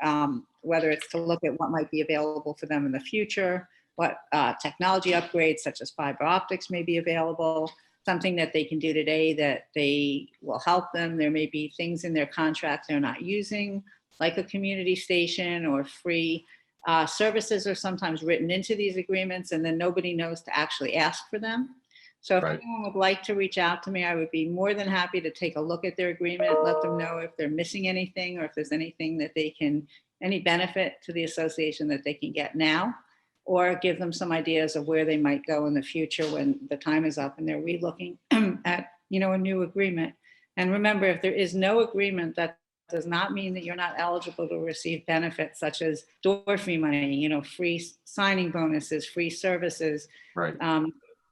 whether it's to look at what might be available for them in the future, what technology upgrades such as fiber optics may be available, something that they can do today that they will help them. There may be things in their contract they're not using, like a community station or free services are sometimes written into these agreements, and then nobody knows to actually ask for them. So if anyone would like to reach out to me, I would be more than happy to take a look at their agreement, let them know if they're missing anything or if there's anything that they can, any benefit to the association that they can get now, or give them some ideas of where they might go in the future when the time is up and they're re-looking at, a new agreement. And remember, if there is no agreement, that does not mean that you're not eligible to receive benefits such as door fee money, free signing bonuses, free services. Right.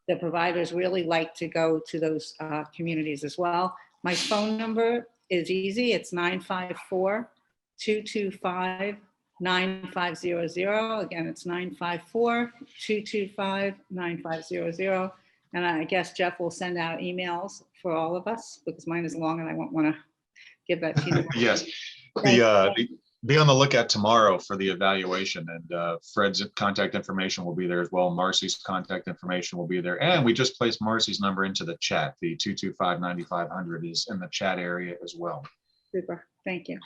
The providers really like to go to those communities as well. My phone number is easy. It's 954-225-9500. Again, it's 954-225-9500. And I guess Jeff will send out emails for all of us because mine is long and I won't want to give that to you. Yes. Be on the lookout tomorrow for the evaluation, and Fred's contact information will be there as well. Marcy's contact information will be there. And we just placed Marcy's number into the chat. The 225-9500 is in the chat area as well. Super. Thank you.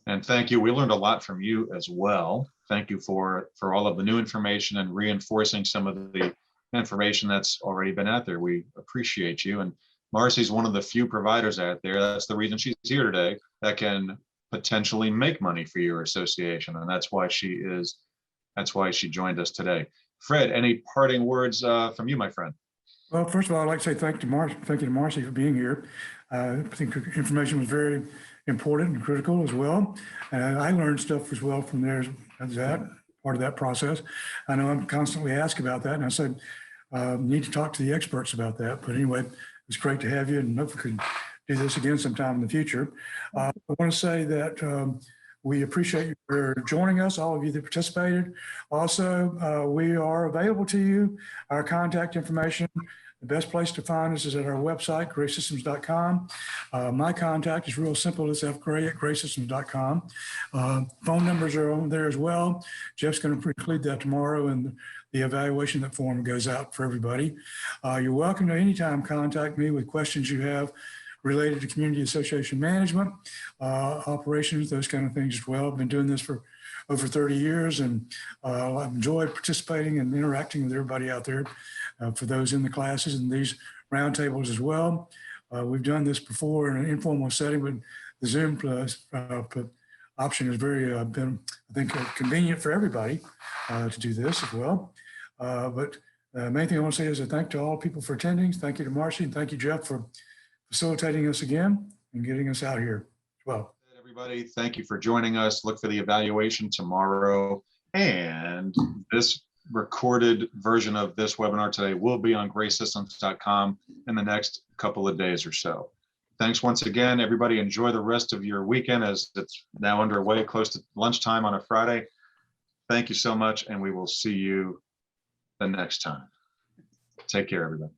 And thank you. We learned a lot from you as well. Thank you for all of the new information and reinforcing some of the information that's already been out there. We appreciate you. And Marcy's one of the few providers out there. That's the reason she's here today, that can potentially make money for your association. And that's why she joined us today. Fred, any parting words from you, my friend? Well, first of all, I'd like to say thank you to Marcy for being here. I think the information was very important and critical as well. And I learned stuff as well from there as that part of that process. I know I'm constantly asked about that, and I said, need to talk to the experts about that. But anyway, it's great to have you, and hope we can do this again sometime in the future. I want to say that We appreciate you for joining us, all of you that participated. Also, we are available to you. Our contact information, the best place to find us is at our website, graysystems.com. My contact is real simple. It's fgray@graysystems.com. Phone numbers are on there as well. Jeff's going to include that tomorrow in the evaluation that form goes out for everybody. You're welcome to anytime contact me with questions you have related to community association management, operations, those kind of things as well. I've been doing this for over 30 years and I've enjoyed participating and interacting with everybody out there for those in the classes and these roundtables as well. We've done this before in an informal setting, but the Zoom plus option has very been, I think, convenient for everybody to do this as well. But the main thing I want to say is a thank to all people for attending. Thank you to Marcy and thank you, Jeff, for facilitating us again and getting us out here as well. Everybody, thank you for joining us. Look for the evaluation tomorrow. And this recorded version of this webinar today will be on graysystems.com in the next couple of days or so. Thanks once again, everybody. Enjoy the rest of your weekend as it's now underway, close to lunchtime on a Friday. Thank you so much, and we will see you the next time. Take care, everybody.